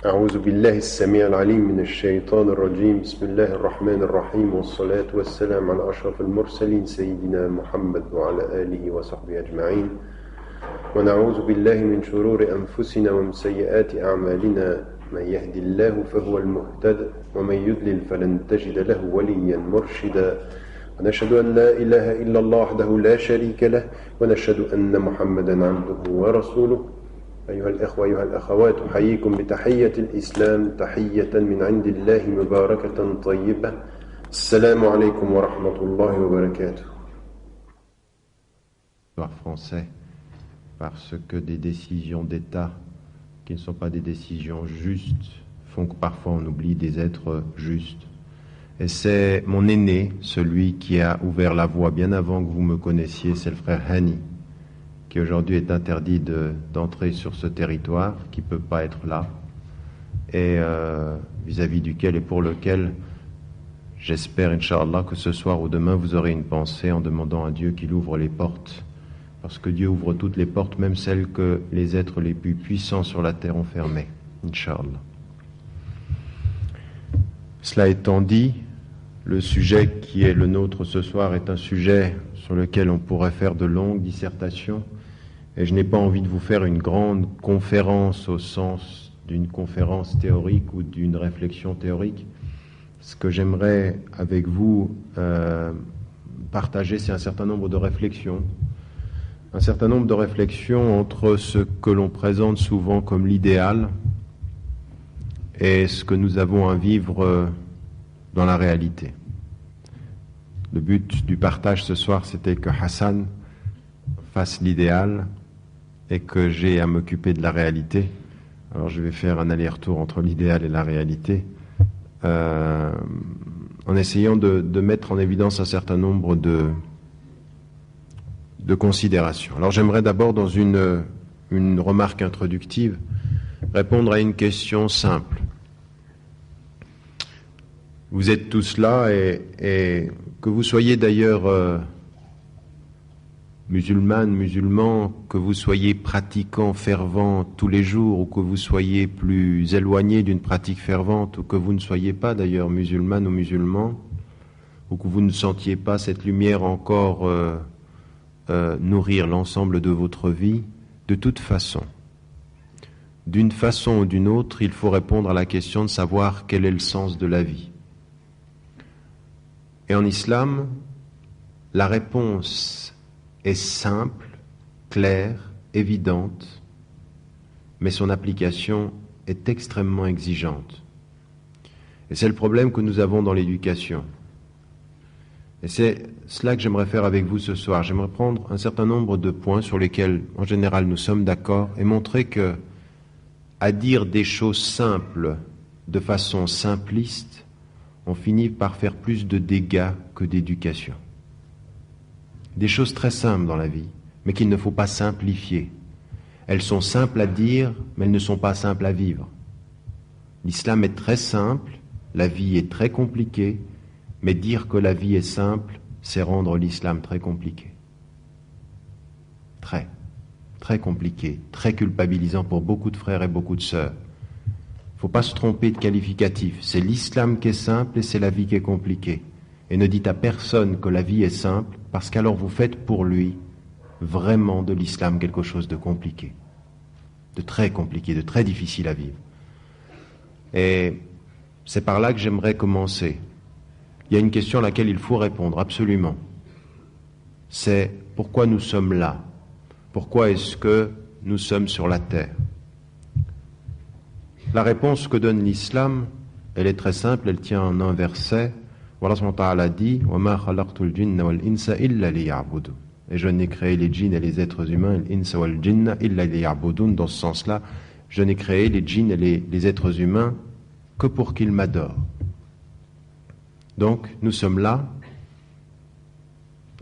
أعوذ بالله السميع العليم من الشيطان الرجيم بسم الله الرحمن الرحيم والصلاة والسلام على أشرف المرسلين سيدنا محمد وعلى آله وصحبه أجمعين ونعوذ بالله من شرور أنفسنا ومن سيئات أعمالنا من يهدي الله فهو المهتد ومن يضلل فلن تجد له وليا مرشدا ونشهد أن لا إله إلا الله وحده لا شريك له ونشهد أن محمدا عبده ورسوله أيها الإخوة أيها الأخوات أحييكم بتحية الإسلام تحية من عند الله مباركة طيبة السلام عليكم ورحمة الله وبركاته. Français, parce que des décisions d'État qui ne sont pas des décisions justes font que parfois on oublie des êtres justes. Et c'est mon aîné, celui qui a ouvert la voie bien avant que vous me connaissiez, c'est le frère Hani, qui aujourd'hui est interdit d'entrer sur ce territoire, qui ne peut pas être là, et vis-à-vis duquel et pour lequel j'espère, Inch'Allah, que ce soir ou demain vous aurez une pensée en demandant à Dieu qu'il ouvre les portes, parce que Dieu ouvre toutes les portes, même celles que les êtres les plus puissants sur la terre ont fermées, Inch'Allah. Cela étant dit, le sujet qui est le nôtre ce soir est un sujet sur lequel on pourrait faire de longues dissertations, et je n'ai pas envie de vous faire une grande conférence au sens d'une conférence théorique ou d'une réflexion théorique. Ce que j'aimerais avec vous partager, c'est un certain nombre de réflexions. Un certain nombre de réflexions entre ce que l'on présente souvent comme l'idéal et ce que nous avons à vivre dans la réalité. Le but du partage ce soir, c'était que Hassan fasse l'idéal et que j'ai à m'occuper de la réalité. Alors je vais faire un aller-retour entre l'idéal et la réalité en essayant de mettre en évidence un certain nombre de considérations. Alors j'aimerais d'abord, dans une remarque introductive, répondre à une question simple. Vous êtes tous là et que vous soyez d'ailleurs musulmans, que vous soyez pratiquants, fervents tous les jours, ou que vous soyez plus éloignés d'une pratique fervente, ou que vous ne soyez pas d'ailleurs musulmane ou musulman, ou que vous ne sentiez pas cette lumière encore nourrir l'ensemble de votre vie, de toute façon, d'une façon ou d'une autre, il faut répondre à la question de savoir quel est le sens de la vie. Et en islam, la réponse est simple, claire, évidente, mais son application est extrêmement exigeante. Et c'est le problème que nous avons dans l'éducation. Et c'est cela que j'aimerais faire avec vous ce soir. J'aimerais prendre un certain nombre de points sur lesquels, en général, nous sommes d'accord et montrer que, à dire des choses simples de façon simpliste, on finit par faire plus de dégâts que d'éducation. Des choses très simples dans la vie, mais qu'il ne faut pas simplifier. Elles sont simples à dire, mais elles ne sont pas simples à vivre. L'islam est très simple, la vie est très compliquée, mais dire que la vie est simple, c'est rendre l'islam très compliqué. Très compliqué, très culpabilisant pour beaucoup de frères et beaucoup de sœurs. Il ne faut pas se tromper de qualificatif. C'est l'islam qui est simple et c'est la vie qui est compliquée. Et ne dites à personne que la vie est simple, parce qu'alors vous faites pour lui vraiment de l'islam quelque chose de compliqué, de très compliqué, de très difficile à vivre. Et c'est par là que j'aimerais commencer. Il y a une question à laquelle il faut répondre, absolument. C'est pourquoi nous sommes là? Pourquoi est-ce que nous sommes sur la terre? La réponse que donne l'islam, elle est très simple, elle tient en un verset. Allah subhanahu wa ta'ala dit « وَمَا خَلَقْتُ الْجِنَّ وَالْإِنسَ إِلَّا لِيَعْبُدُونَ » Et je n'ai créé les djinns et les êtres humains, الْإِنسَ وَالْجِنَّ إِلَّا لِيَعْبُدُونَ. Dans ce sens-là, je n'ai créé les djinns et les êtres humains que pour qu'ils m'adorent. Donc, nous sommes là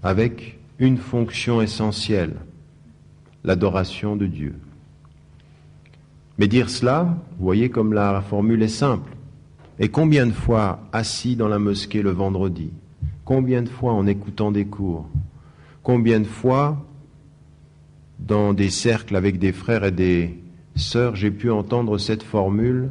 avec une fonction essentielle, l'adoration de Dieu. Mais dire cela, vous voyez comme la formule est simple. Et combien de fois, assis dans la mosquée le vendredi, combien de fois en écoutant des cours, combien de fois dans des cercles avec des frères et des sœurs, j'ai pu entendre cette formule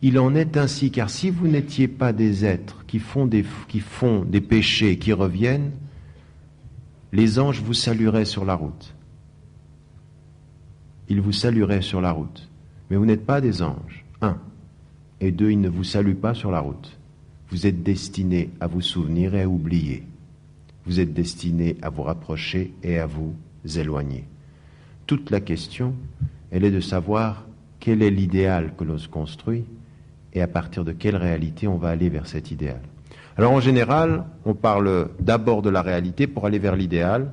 Il en est ainsi, car si vous n'étiez pas des êtres qui font des péchés qui reviennent, les anges vous salueraient sur la route. Ils vous salueraient sur la route. Mais vous n'êtes pas des anges. 1. Et 2, ils ne vous saluent pas sur la route. Vous êtes destinés à vous souvenir et à oublier. Vous êtes destinés à vous rapprocher et à vous éloigner. Toute la question, elle est de savoir quel est l'idéal que l'on se construit et à partir de quelle réalité on va aller vers cet idéal. Alors en général, on parle d'abord de la réalité pour aller vers l'idéal.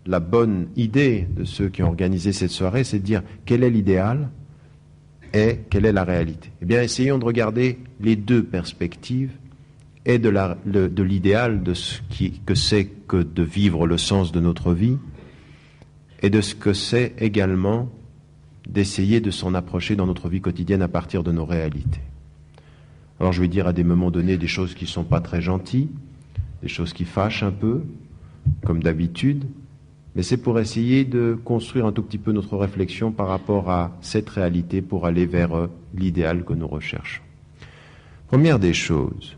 La bonne idée de ceux qui ont organisé cette soirée, c'est de dire quel est l'idéal et quelle est la réalité. Eh bien, essayons de regarder les deux perspectives et de l'idéal de ce que c'est que de vivre le sens de notre vie et de ce que c'est également d'essayer de s'en approcher dans notre vie quotidienne à partir de nos réalités. Alors je vais dire à des moments donnés des choses qui ne sont pas très gentilles, des choses qui fâchent un peu, comme d'habitude, mais c'est pour essayer de construire un tout petit peu notre réflexion par rapport à cette réalité pour aller vers l'idéal que nous recherchons. Première des choses,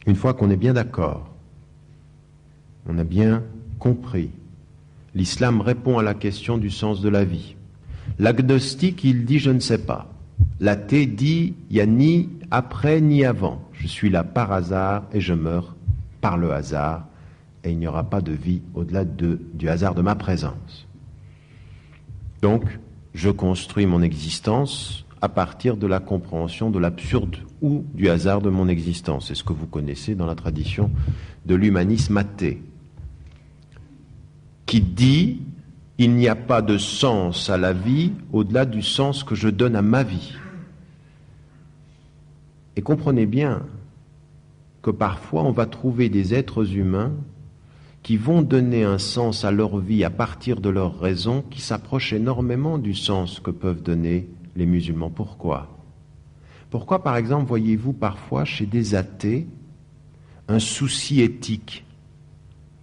une fois qu'on est bien d'accord, on a bien compris, l'islam répond à la question du sens de la vie. L'agnostique, il dit « je ne sais pas ». L'athée dit « il n'y a ni après ni avant. Je suis là par hasard et je meurs par le hasard et il n'y aura pas de vie au-delà du hasard de ma présence. » Donc, je construis mon existence à partir de la compréhension de l'absurde ou du hasard de mon existence. C'est ce que vous connaissez dans la tradition de l'humanisme athée, qui dit « il n'y a pas de sens à la vie au-delà du sens que je donne à ma vie ». Et comprenez bien que parfois on va trouver des êtres humains qui vont donner un sens à leur vie à partir de leur raison qui s'approche énormément du sens que peuvent donner les musulmans. Pourquoi ? Pourquoi, par exemple, voyez-vous parfois chez des athées un souci éthique,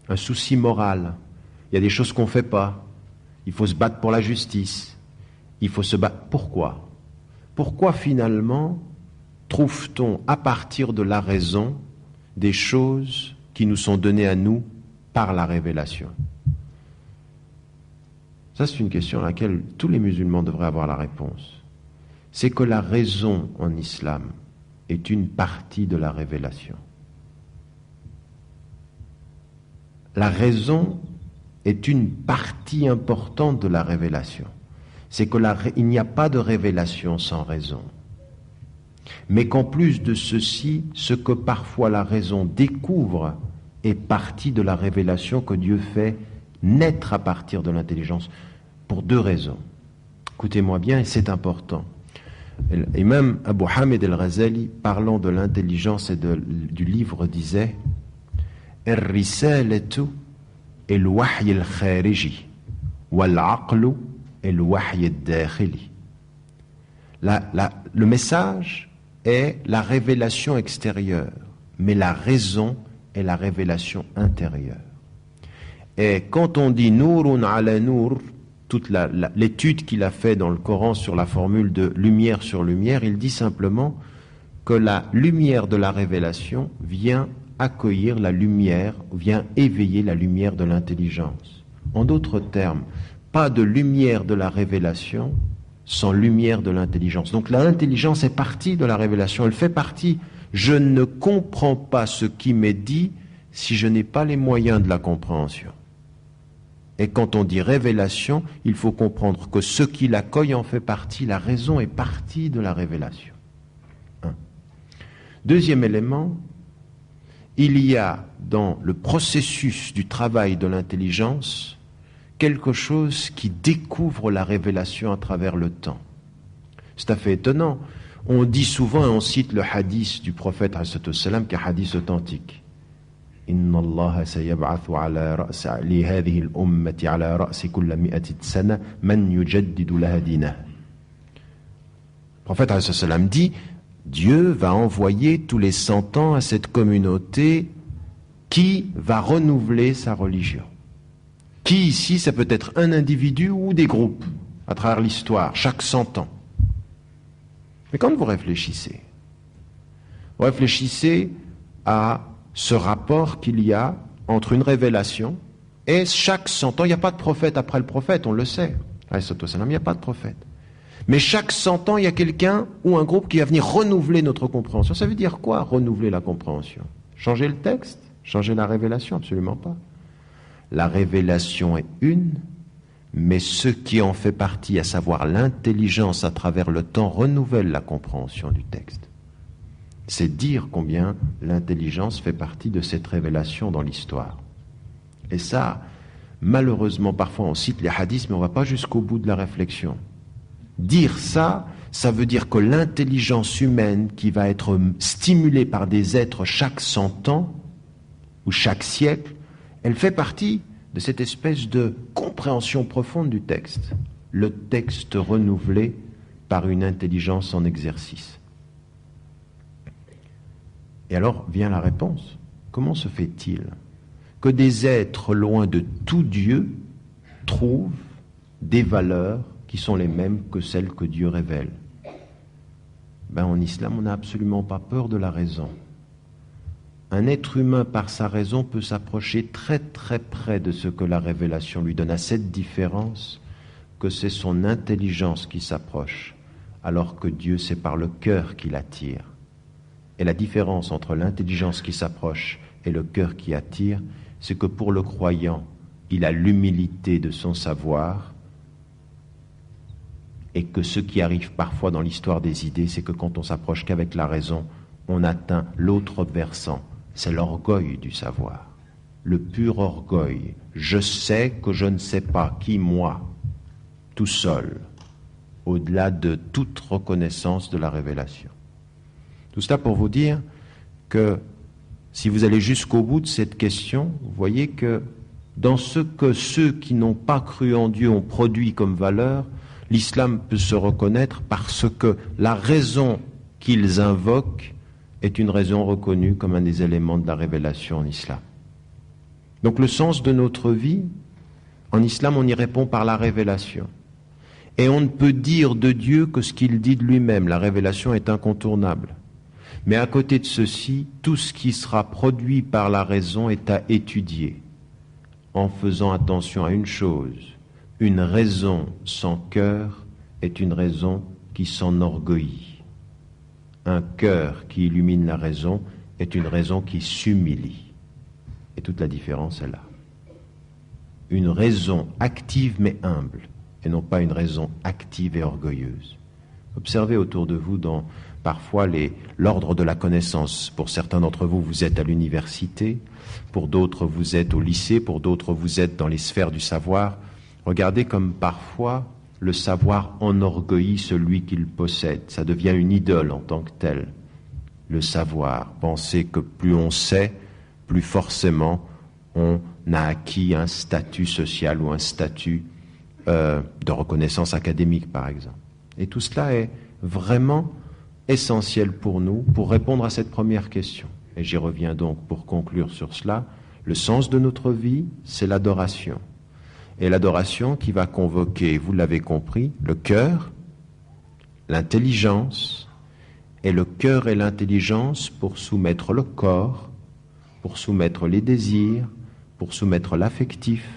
un souci moral ? Il y a des choses qu'on ne fait pas. Il faut se battre pour la justice. Il faut se battre. Pourquoi ? Pourquoi finalement trouve-t-on à partir de la raison des choses qui nous sont données à nous par la révélation ? Ça, c'est une question à laquelle tous les musulmans devraient avoir la réponse. C'est que la raison en islam est une partie de la révélation. La raison est une partie importante de la révélation. C'est qu'il n'y a pas de révélation sans raison. Mais qu'en plus de ceci, ce que parfois la raison découvre est partie de la révélation que Dieu fait naître à partir de l'intelligence, pour deux raisons. Écoutez-moi bien, et c'est important. L'imam Abu Hamid al-Ghazali, parlant de l'intelligence et du livre, disait « Ar-risalatu el-wahy al-khariji wal-aqlu el-wahy al-dakhili » Le message est la révélation extérieure, mais la raison est la révélation intérieure. Et quand on dit « Nourun ala nour », toute l'étude qu'il a fait dans le Coran sur la formule de lumière sur lumière, il dit simplement que la lumière de la révélation vient accueillir la lumière, vient éveiller la lumière de l'intelligence. En d'autres termes, pas de lumière de la révélation sans lumière de l'intelligence. Donc l'intelligence est partie de la révélation, elle fait partie. Je ne comprends pas ce qui m'est dit si je n'ai pas les moyens de la compréhension. Et quand on dit révélation, il faut comprendre que ce qui l'accueille en fait partie, la raison est partie de la révélation. Deuxième élément, il y a dans le processus du travail de l'intelligence quelque chose qui découvre la révélation à travers le temps. C'est tout à fait étonnant. On dit souvent et on cite le hadith du prophète ﷺ, qui est un hadith authentique. إن الله سيبعث على رأس لهذه الأمة على رأس كل 100 سنة من يجدد لها دينها. Le prophète ﷺ dit, Dieu va envoyer tous les 100 ans à cette communauté qui va renouveler sa religion. Qui ici, ça peut être un individu ou des groupes à travers l'histoire, chaque 100 ans. Mais quand vous réfléchissez à ce rapport qu'il y a entre une révélation et chaque 100 ans, il n'y a pas de prophète après le prophète, on le sait. Il n'y a pas de prophète. Mais chaque 100 ans, il y a quelqu'un ou un groupe qui va venir renouveler notre compréhension. Ça veut dire quoi, renouveler la compréhension? Changer le texte? Changer la révélation? Absolument pas. La révélation est une, mais ce qui en fait partie, à savoir l'intelligence à travers le temps, renouvelle la compréhension du texte. C'est dire combien l'intelligence fait partie de cette révélation dans l'histoire. Et ça, malheureusement, parfois on cite les hadiths, mais on ne va pas jusqu'au bout de la réflexion. Dire ça, ça veut dire que l'intelligence humaine qui va être stimulée par des êtres chaque 100 ans ou chaque siècle, elle fait partie de cette espèce de compréhension profonde du texte. Le texte renouvelé par une intelligence en exercice. Et alors vient la réponse. Comment se fait-il que des êtres loin de tout Dieu trouvent des valeurs qui sont les mêmes que celles que Dieu révèle? En islam, on n'a absolument pas peur de la raison. Un être humain, par sa raison, peut s'approcher très très près de ce que la révélation lui donne, à cette différence que c'est son intelligence qui s'approche, alors que Dieu, c'est par le cœur qui l'attire. Et la différence entre l'intelligence qui s'approche et le cœur qui attire, c'est que pour le croyant, il a l'humilité de son savoir, et que ce qui arrive parfois dans l'histoire des idées, c'est que quand on s'approche qu'avec la raison, on atteint l'autre versant, c'est l'orgueil du savoir, le pur orgueil. Je sais que je ne sais pas, qui moi, tout seul, au-delà de toute reconnaissance de la révélation. Tout cela pour vous dire que si vous allez jusqu'au bout de cette question, vous voyez que dans ce que ceux qui n'ont pas cru en Dieu ont produit comme valeur, l'islam peut se reconnaître parce que la raison qu'ils invoquent est une raison reconnue comme un des éléments de la révélation en islam. Donc le sens de notre vie, en islam, on y répond par la révélation. Et on ne peut dire de Dieu que ce qu'il dit de lui-même. La révélation est incontournable. Mais à côté de ceci, tout ce qui sera produit par la raison est à étudier, en faisant attention à une chose. Une raison sans cœur est une raison qui s'enorgueillit. Un cœur qui illumine la raison est une raison qui s'humilie. Et toute la différence est là. Une raison active mais humble, et non pas une raison active et orgueilleuse. Observez autour de vous dans parfois l'ordre de la connaissance. Pour certains d'entre vous, vous êtes à l'université, pour d'autres, vous êtes au lycée, pour d'autres, vous êtes dans les sphères du savoir. Regardez comme parfois le savoir enorgueillit celui qui le possède. Ça devient une idole en tant que tel. Le savoir. Pensez que plus on sait, plus forcément on a acquis un statut social ou un statut de reconnaissance académique, par exemple. Et tout cela est vraiment essentiel pour nous, pour répondre à cette première question. Et j'y reviens donc pour conclure sur cela. Le sens de notre vie, c'est l'adoration. Et l'adoration qui va convoquer, vous l'avez compris, le cœur, l'intelligence, et le cœur et l'intelligence pour soumettre le corps, pour soumettre les désirs, pour soumettre l'affectif,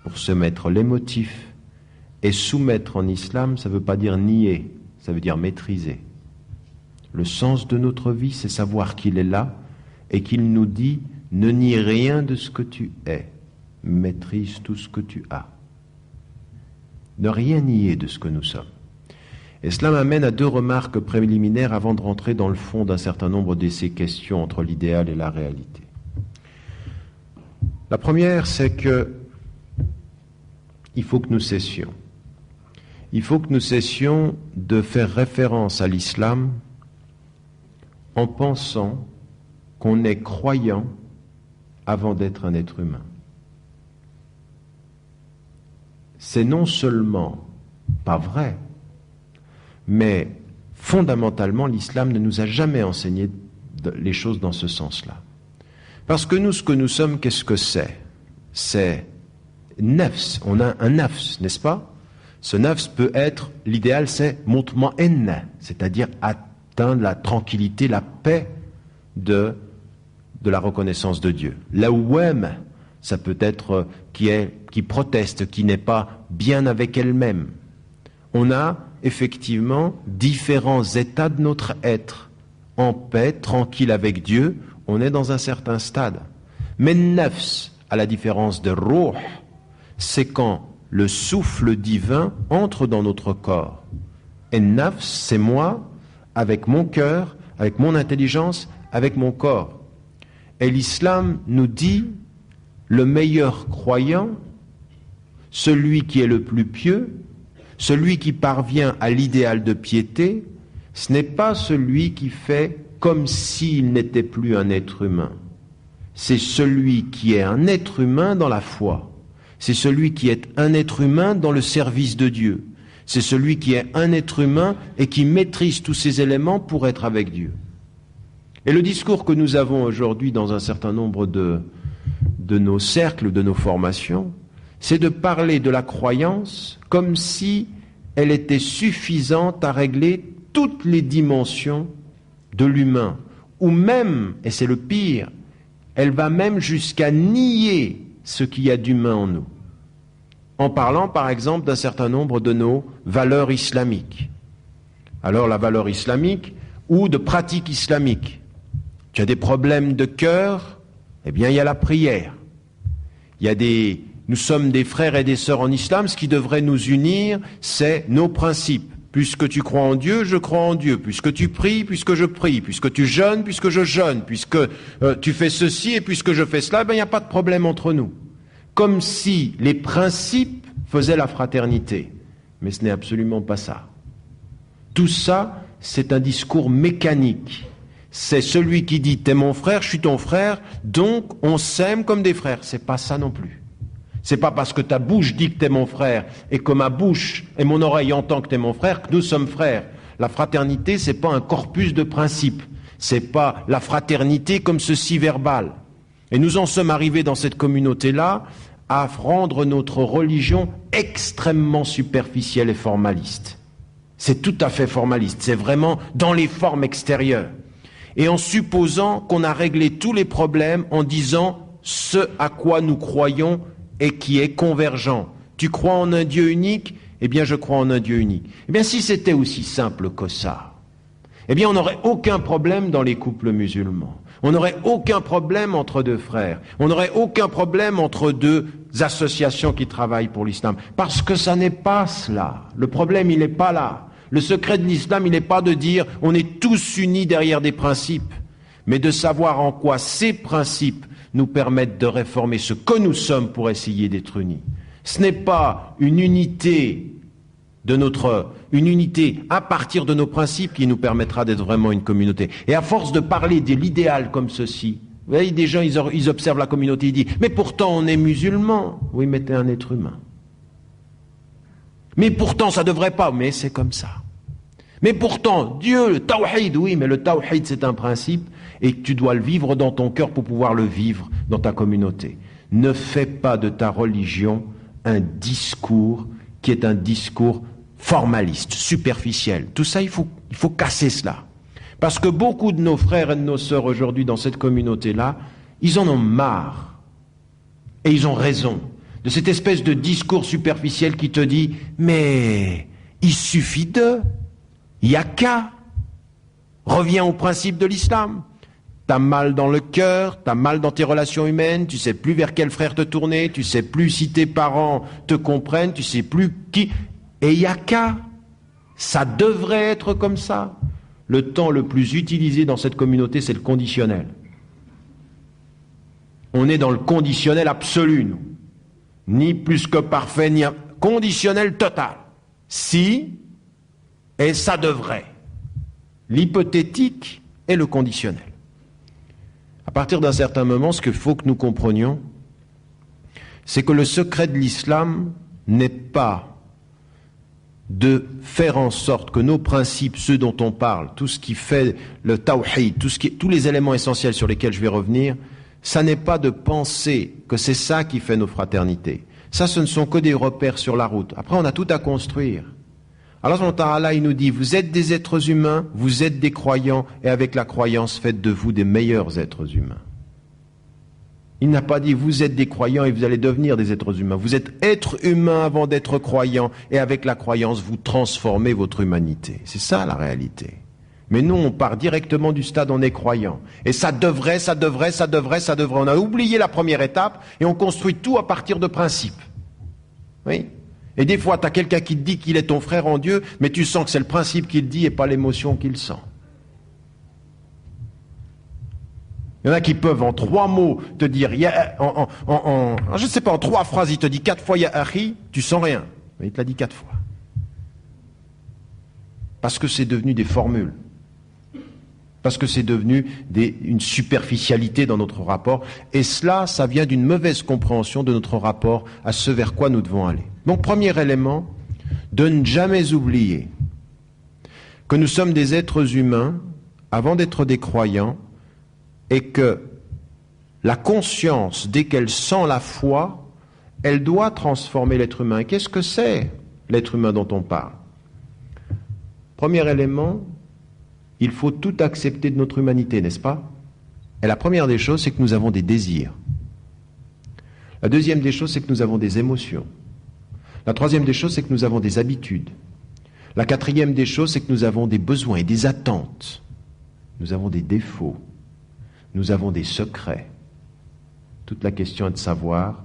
pour soumettre l'émotif. Et soumettre en islam, ça ne veut pas dire nier, ça veut dire maîtriser. Le sens de notre vie, c'est savoir qu'il est là et qu'il nous dit « Ne nie rien de ce que tu es, maîtrise tout ce que tu as. » Ne rien nier de ce que nous sommes. Et cela m'amène à deux remarques préliminaires avant de rentrer dans le fond d'un certain nombre de ces questions entre l'idéal et la réalité. La première, c'est que il faut que nous cessions. Il faut que nous cessions de faire référence à l'islam en pensant qu'on est croyant avant d'être un être humain. C'est non seulement pas vrai, mais fondamentalement, l'islam ne nous a jamais enseigné les choses dans ce sens-là. Parce que nous, ce que nous sommes, qu'est-ce que c'est? C'est nafs, on a un nafs, n'est-ce pas? Ce nafs peut être, l'idéal c'est mutma'inna, c'est-à-dire atteindre la tranquillité, la paix de la reconnaissance de Dieu. Lawwam, ça peut être qui proteste, qui n'est pas bien avec elle-même. On a effectivement différents états de notre être. En paix, tranquille avec Dieu, on est dans un certain stade. Mais nafs, à la différence de ruh, c'est quand le souffle divin entre dans notre corps. Et nafs, c'est moi, avec mon cœur, avec mon intelligence, avec mon corps. Et l'islam nous dit, le meilleur croyant, celui qui est le plus pieux, celui qui parvient à l'idéal de piété, ce n'est pas celui qui fait comme s'il n'était plus un être humain. C'est celui qui est un être humain dans la foi. C'est celui qui est un être humain dans le service de Dieu. C'est celui qui est un être humain et qui maîtrise tous ces éléments pour être avec Dieu. Et le discours que nous avons aujourd'hui dans un certain nombre de nos cercles, de nos formations, c'est de parler de la croyance comme si elle était suffisante à régler toutes les dimensions de l'humain, ou même, et c'est le pire, elle va même jusqu'à nier ce qu'il y a d'humain en nous, en parlant par exemple d'un certain nombre de nos valeurs islamiques. Alors la valeur islamique ou de pratique islamique. Tu as des problèmes de cœur, eh bien il y a la prière. Nous sommes des frères et des sœurs en islam, ce qui devrait nous unir, c'est nos principes. Puisque tu crois en Dieu, je crois en Dieu. Puisque tu pries, puisque je prie. Puisque tu jeûnes, puisque je jeûne. Puisque tu fais ceci et puisque je fais cela, ben, il n'y a pas de problème entre nous. Comme si les principes faisaient la fraternité. Mais ce n'est absolument pas ça. Tout ça, c'est un discours mécanique. C'est celui qui dit « t'es mon frère, je suis ton frère, donc on s'aime comme des frères ». C'est pas ça non plus. C'est pas parce que ta bouche dit que t'es mon frère et que ma bouche et mon oreille entend que t'es mon frère que nous sommes frères. La fraternité, c'est pas un corpus de principes. C'est pas la fraternité comme ceci verbal. Et nous en sommes arrivés dans cette communauté-là à rendre notre religion extrêmement superficielle et formaliste. C'est tout à fait formaliste. C'est vraiment dans les formes extérieures. Et en supposant qu'on a réglé tous les problèmes en disant ce à quoi nous croyons et qui est convergent. Tu crois en un Dieu unique? Eh bien, je crois en un Dieu unique. Eh bien, si c'était aussi simple que ça, eh bien, on n'aurait aucun problème dans les couples musulmans. On n'aurait aucun problème entre deux frères. On n'aurait aucun problème entre deux associations qui travaillent pour l'islam. Parce que ça n'est pas cela. Le problème, il n'est pas là. Le secret de l'islam, il n'est pas de dire on est tous unis derrière des principes, mais de savoir en quoi ces principes nous permettent de réformer ce que nous sommes pour essayer d'être unis. Ce n'est pas une unité à partir de nos principes qui nous permettra d'être vraiment une communauté. Et à force de parler de l'idéal comme ceci, vous voyez, des gens, ils observent la communauté, ils disent « Mais pourtant, on est musulmans. » Oui, mais t'es un être humain. Mais pourtant, ça devrait pas. Mais c'est comme ça. Mais pourtant, Dieu, le tawhid, oui, mais le tawhid, c'est un principe et tu dois le vivre dans ton cœur pour pouvoir le vivre dans ta communauté. Ne fais pas de ta religion un discours qui est un discours formaliste, superficiel. Tout ça, il faut casser cela. Parce que beaucoup de nos frères et de nos sœurs aujourd'hui dans cette communauté-là, ils en ont marre. Et ils ont raison. De cette espèce de discours superficiel qui te dit « Mais il suffit de... Il n'y a qu'à... Reviens au principe de l'islam. T'as mal dans le cœur, t'as mal dans tes relations humaines, tu sais plus vers quel frère te tourner, tu sais plus si tes parents te comprennent, tu sais plus qui... Et il n'y a qu'à... Ça devrait être comme ça. » Le temps le plus utilisé dans cette communauté, c'est le conditionnel. On est dans le conditionnel absolu, nous. Ni plus que parfait, ni conditionnel total. Si, et ça devrait. L'hypothétique et le conditionnel. À partir d'un certain moment, ce qu'il faut que nous comprenions, c'est que le secret de l'islam n'est pas de faire en sorte que nos principes, ceux dont on parle, tout ce qui fait le tawhid, tous les éléments essentiels sur lesquels je vais revenir, ça n'est pas de penser que c'est ça qui fait nos fraternités. Ça, ce ne sont que des repères sur la route. Après, on a tout à construire. Allah subhanahu wa ta'ala, il nous dit, vous êtes des êtres humains, vous êtes des croyants, et avec la croyance, faites de vous des meilleurs êtres humains. Il n'a pas dit, vous êtes des croyants et vous allez devenir des êtres humains. Vous êtes êtres humains avant d'être croyants, et avec la croyance, vous transformez votre humanité. C'est ça la réalité. Mais nous, on part directement du stade on est croyant. Et ça devrait. On a oublié la première étape, et on construit tout à partir de principes. Oui. Et des fois, tu as quelqu'un qui te dit qu'il est ton frère en Dieu, mais tu sens que c'est le principe qu'il dit et pas l'émotion qu'il sent. Il y en a qui peuvent en 3 mots te dire, je ne sais pas, en 3 phrases, il te dit 4 fois ya akhi, tu sens rien. Mais il te l'a dit 4 fois. Parce que c'est devenu des formules. Parce que c'est devenu une superficialité dans notre rapport. Et cela, ça vient d'une mauvaise compréhension de notre rapport à ce vers quoi nous devons aller. Donc, premier élément, de ne jamais oublier que nous sommes des êtres humains avant d'être des croyants et que la conscience, dès qu'elle sent la foi, elle doit transformer l'être humain. Et qu'est-ce que c'est l'être humain dont on parle? Premier élément, il faut tout accepter de notre humanité, n'est-ce pas? Et la première des choses, c'est que nous avons des désirs. La deuxième des choses, c'est que nous avons des émotions. La troisième des choses, c'est que nous avons des habitudes. La quatrième des choses, c'est que nous avons des besoins et des attentes. Nous avons des défauts. Nous avons des secrets. Toute la question est de savoir,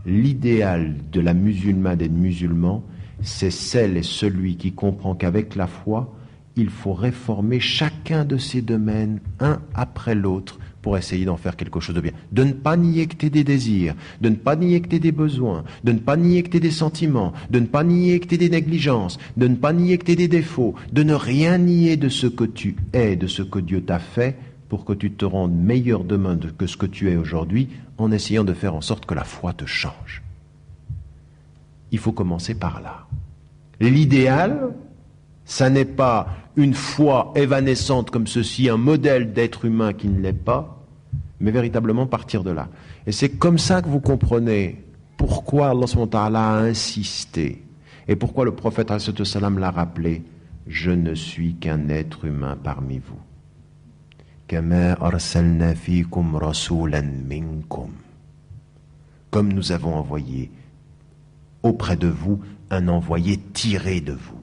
l'idéal de la musulmane et de musulman, c'est celle et celui qui comprend qu'avec la foi, il faut réformer chacun de ces domaines, un après l'autre, pour essayer d'en faire quelque chose de bien. De ne pas nier que tu aies des désirs, de ne pas nier que tu aies des besoins, de ne pas nier que tu aies des sentiments, de ne pas nier que tu aies des négligences, de ne pas nier que tu aies des défauts, de ne rien nier de ce que tu es, de ce que Dieu t'a fait, pour que tu te rendes meilleur demain que ce que tu es aujourd'hui, en essayant de faire en sorte que la foi te change. Il faut commencer par là. L'idéal, ça n'est pas une foi évanescente comme ceci, un modèle d'être humain qui ne l'est pas, mais véritablement partir de là. Et c'est comme ça que vous comprenez pourquoi Allah subhanahu wa ta'ala a insisté et pourquoi le prophète alayhi salam l'a rappelé, je ne suis qu'un être humain parmi vous. Kama arsalna fikum rasulan minkum. Comme nous avons envoyé auprès de vous un envoyé tiré de vous.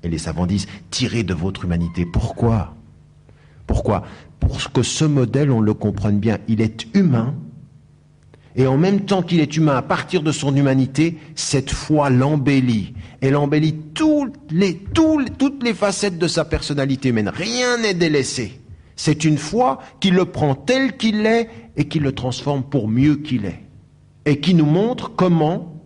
Et les savants disent, tiré de votre humanité. Pourquoi? Pourquoi? Pour que ce modèle, on le comprenne bien, il est humain, et en même temps qu'il est humain, à partir de son humanité, cette foi l'embellit. Elle embellit toutes les facettes de sa personnalité humaine. Rien n'est délaissé. C'est une foi qui le prend tel qu'il est et qui le transforme pour mieux qu'il est. Et qui nous montre comment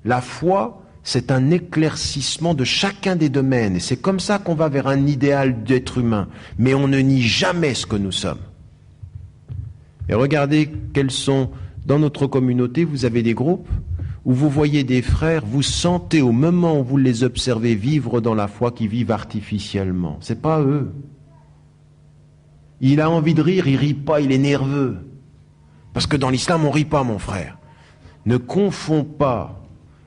la foi, c'est un éclaircissement de chacun des domaines. Et c'est comme ça qu'on va vers un idéal d'être humain. Mais on ne nie jamais ce que nous sommes. Et regardez quels sont, dans notre communauté, vous avez des groupes où vous voyez des frères, vous sentez au moment où vous les observez vivre dans la foi qu'ils vivent artificiellement. C'est pas eux. Il a envie de rire, il rit pas, il est nerveux. Parce que dans l'islam, on rit pas, mon frère. Ne confonds pas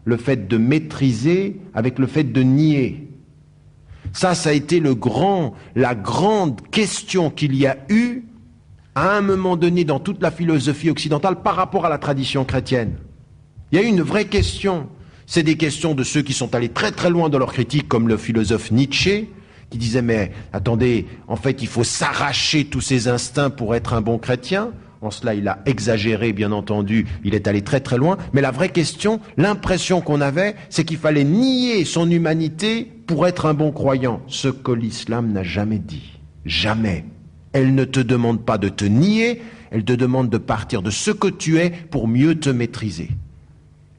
le fait de maîtriser avec le fait de nier. Ça a été la grande question qu'il y a eu à un moment donné dans toute la philosophie occidentale par rapport à la tradition chrétienne. Il y a eu une vraie question. C'est des questions de ceux qui sont allés très très loin dans leur critique, comme le philosophe Nietzsche, qui disait, mais attendez, en fait, il faut s'arracher tous ses instincts pour être un bon chrétien. En cela, il a exagéré, bien entendu, il est allé très très loin. Mais la vraie question, l'impression qu'on avait, c'est qu'il fallait nier son humanité pour être un bon croyant. Ce que l'islam n'a jamais dit. Jamais. Elle ne te demande pas de te nier, elle te demande de partir de ce que tu es pour mieux te maîtriser.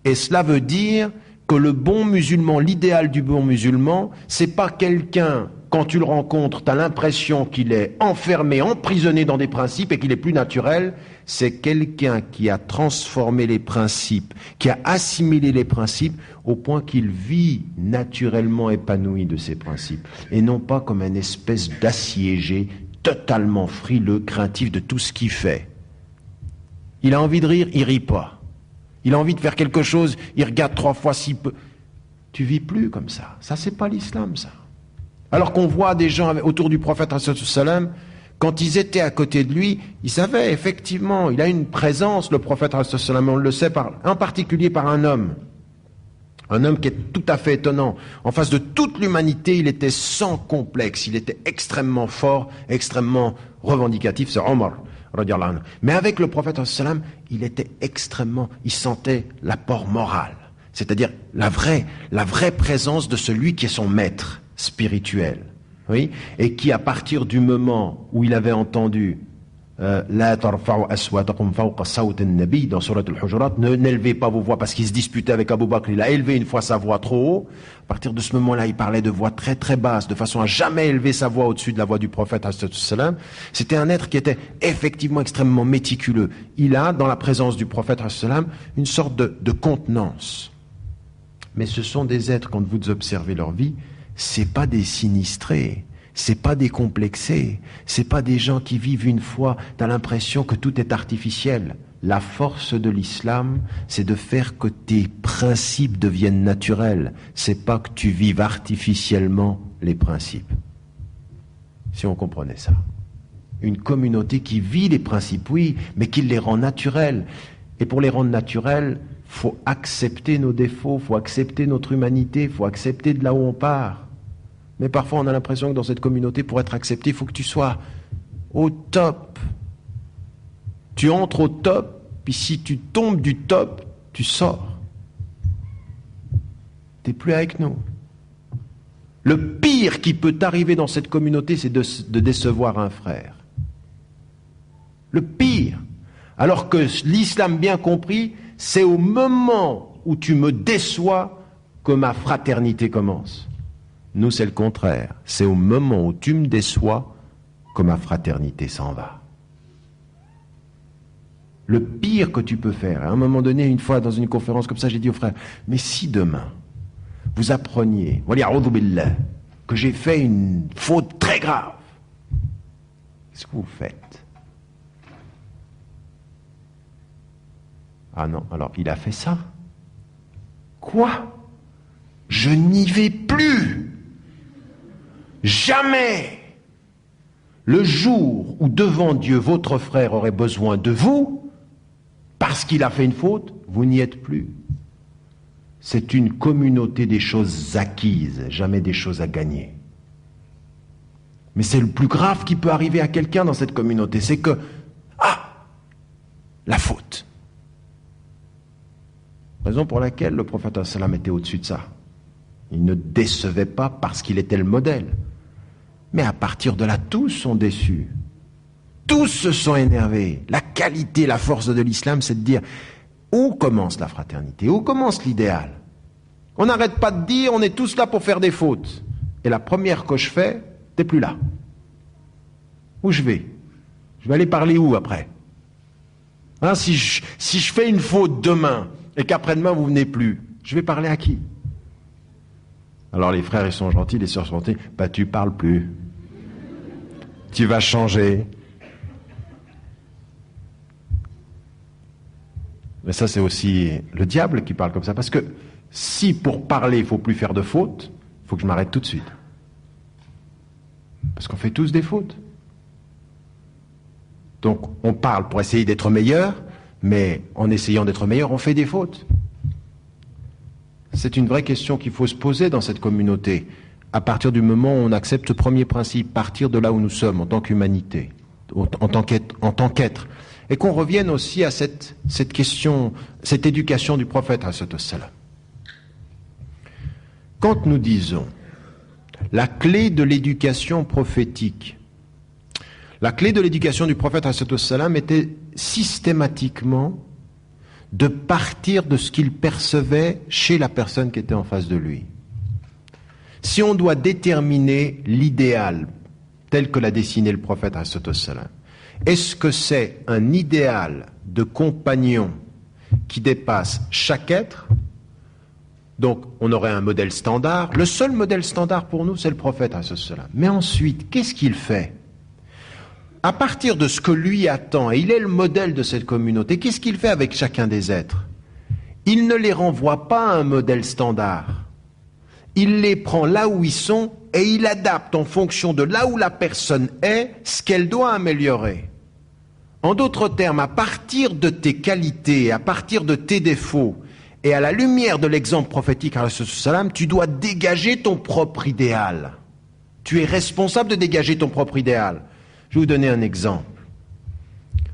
Et cela veut dire que le bon musulman, l'idéal du bon musulman, c'est pas quelqu'un, quand tu le rencontres, tu as l'impression qu'il est enfermé, emprisonné dans des principes et qu'il est plus naturel. C'est quelqu'un qui a transformé les principes, qui a assimilé les principes au point qu'il vit naturellement épanoui de ces principes. Et non pas comme une espèce d'assiégé, totalement frileux, craintif de tout ce qu'il fait. Il a envie de rire, il rit pas. Il a envie de faire quelque chose, il regarde 3 fois s'il peut. Tu vis plus comme ça. Ça, c'est pas l'islam, ça. Alors qu'on voit des gens autour du prophète, salam, quand ils étaient à côté de lui, ils savaient, effectivement, il a une présence, le prophète, salam, on le sait, en particulier par un homme. Un homme qui est tout à fait étonnant. En face de toute l'humanité, il était sans complexe, il était extrêmement fort, extrêmement revendicatif, c'est Omar. Mais avec le prophète, salam, il était extrêmement, il sentait l'apport moral. C'est-à-dire la vraie présence de celui qui est son maître spirituel, oui, et qui à partir du moment où il avait entendu la tarfa'u aswatakum fawqa sawti an-nabi dans sourate al-Hujurat, n'élevez pas vos voix, parce qu'il se disputait avec Abu Bakr, il a élevé une fois sa voix trop haut. À partir de ce moment-là, il parlait de voix très très basse, de façon à jamais élever sa voix au-dessus de la voix du prophète ﷺ. C'était un être qui était effectivement extrêmement méticuleux. Il a, dans la présence du prophète ﷺ, une sorte de contenance. Mais ce sont des êtres, quand vous observez leur vie, c'est pas des sinistrés, c'est pas des complexés, c'est pas des gens qui vivent une fois, t'as l'impression que tout est artificiel. La force de l'islam, c'est de faire que tes principes deviennent naturels, c'est pas que tu vives artificiellement les principes. Si on comprenait ça. Une communauté qui vit les principes, oui, mais qui les rend naturels. Et pour les rendre naturels, faut accepter nos défauts, faut accepter notre humanité, faut accepter de là où on part. Mais parfois on a l'impression que dans cette communauté, pour être accepté, il faut que tu sois au top. Tu entres au top, puis si tu tombes du top, tu sors. T'es plus avec nous. Le pire qui peut t'arriver dans cette communauté, c'est de décevoir un frère. Le pire. Alors que l'islam bien compris, c'est au moment où tu me déçois que ma fraternité commence. Nous, c'est le contraire. C'est au moment où tu me déçois que ma fraternité s'en va. Le pire que tu peux faire, à un moment donné, une fois dans une conférence comme ça, j'ai dit aux frères, mais si demain, vous appreniez, que j'ai fait une faute très grave, qu'est-ce que vous faites? Ah non, alors il a fait ça. Quoi? Je n'y vais plus. Jamais. Le jour où devant Dieu votre frère aurait besoin de vous, parce qu'il a fait une faute, vous n'y êtes plus. C'est une communauté des choses acquises, jamais des choses à gagner. Mais c'est le plus grave qui peut arriver à quelqu'un dans cette communauté, c'est que, la faute. Raison pour laquelle le prophète sallam était au-dessus de ça. Il ne décevait pas parce qu'il était le modèle. Mais à partir de là, tous sont déçus. Tous se sont énervés. La qualité, la force de l'islam, c'est de dire où commence la fraternité, où commence l'idéal. On n'arrête pas de dire on est tous là pour faire des fautes. Et la première que je fais, t'es plus là. Où je vais? Je vais aller parler où après? Hein, si je fais une faute demain et qu'après-demain vous venez plus, je vais parler à qui? Alors les frères ils sont gentils, les sœurs sont gentilles, tu parles plus. Tu vas changer. Mais ça c'est aussi le diable qui parle comme ça, parce que si pour parler il faut plus faire de fautes, il faut que je m'arrête tout de suite. Parce qu'on fait tous des fautes. Donc on parle pour essayer d'être meilleur, mais en essayant d'être meilleur, on fait des fautes. C'est une vraie question qu'il faut se poser dans cette communauté, à partir du moment où on accepte ce premier principe, partir de là où nous sommes en tant qu'humanité, en tant qu'être, et qu'on revienne aussi à cette question, cette éducation du prophète ﷺ. Quand nous disons la clé de l'éducation prophétique, la clé de l'éducation du prophète ﷺ était systématiquement de partir de ce qu'il percevait chez la personne qui était en face de lui. Si on doit déterminer l'idéal tel que l'a dessiné le prophète ﷺ, est-ce que c'est un idéal de compagnon qui dépasse chaque être? Donc on aurait un modèle standard. Le seul modèle standard pour nous, c'est le prophète ﷺ. Mais ensuite, qu'est-ce qu'il fait? À partir de ce que lui attend, et il est le modèle de cette communauté, qu'est-ce qu'il fait avec chacun des êtres? il ne les renvoie pas à un modèle standard. Il les prend là où ils sont et il adapte en fonction de là où la personne est ce qu'elle doit améliorer. En d'autres termes, à partir de tes qualités, à partir de tes défauts, et à la lumière de l'exemple prophétique, tu dois dégager ton propre idéal. Tu es responsable de dégager ton propre idéal. Je vais vous donner un exemple.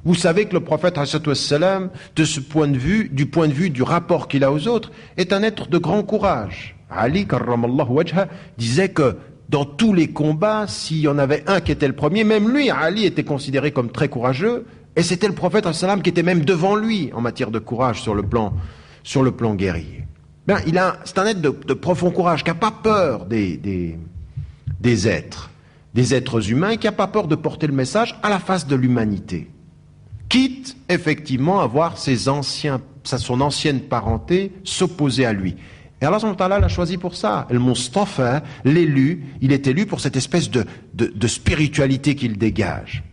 Vous savez que le prophète, de ce point de vue, du point de vue du rapport qu'il a aux autres, est un être de grand courage. Ali, karramallahu wajha, disait que dans tous les combats, s'il y en avait un qui était le premier, même lui, Ali, était considéré comme très courageux, et c'était le prophète qui était même devant lui en matière de courage sur le plan guerrier. Ben, c'est un être de profond courage, qui n'a pas peur des êtres humains, et qui n'a pas peur de porter le message à la face de l'humanité. Quitte effectivement à voir son ancienne parenté s'opposer à lui. Et Allah subhanahu wa ta'ala l'a choisi pour ça. El Mustafa, l'élu, il est élu pour cette espèce de spiritualité qu'il dégage.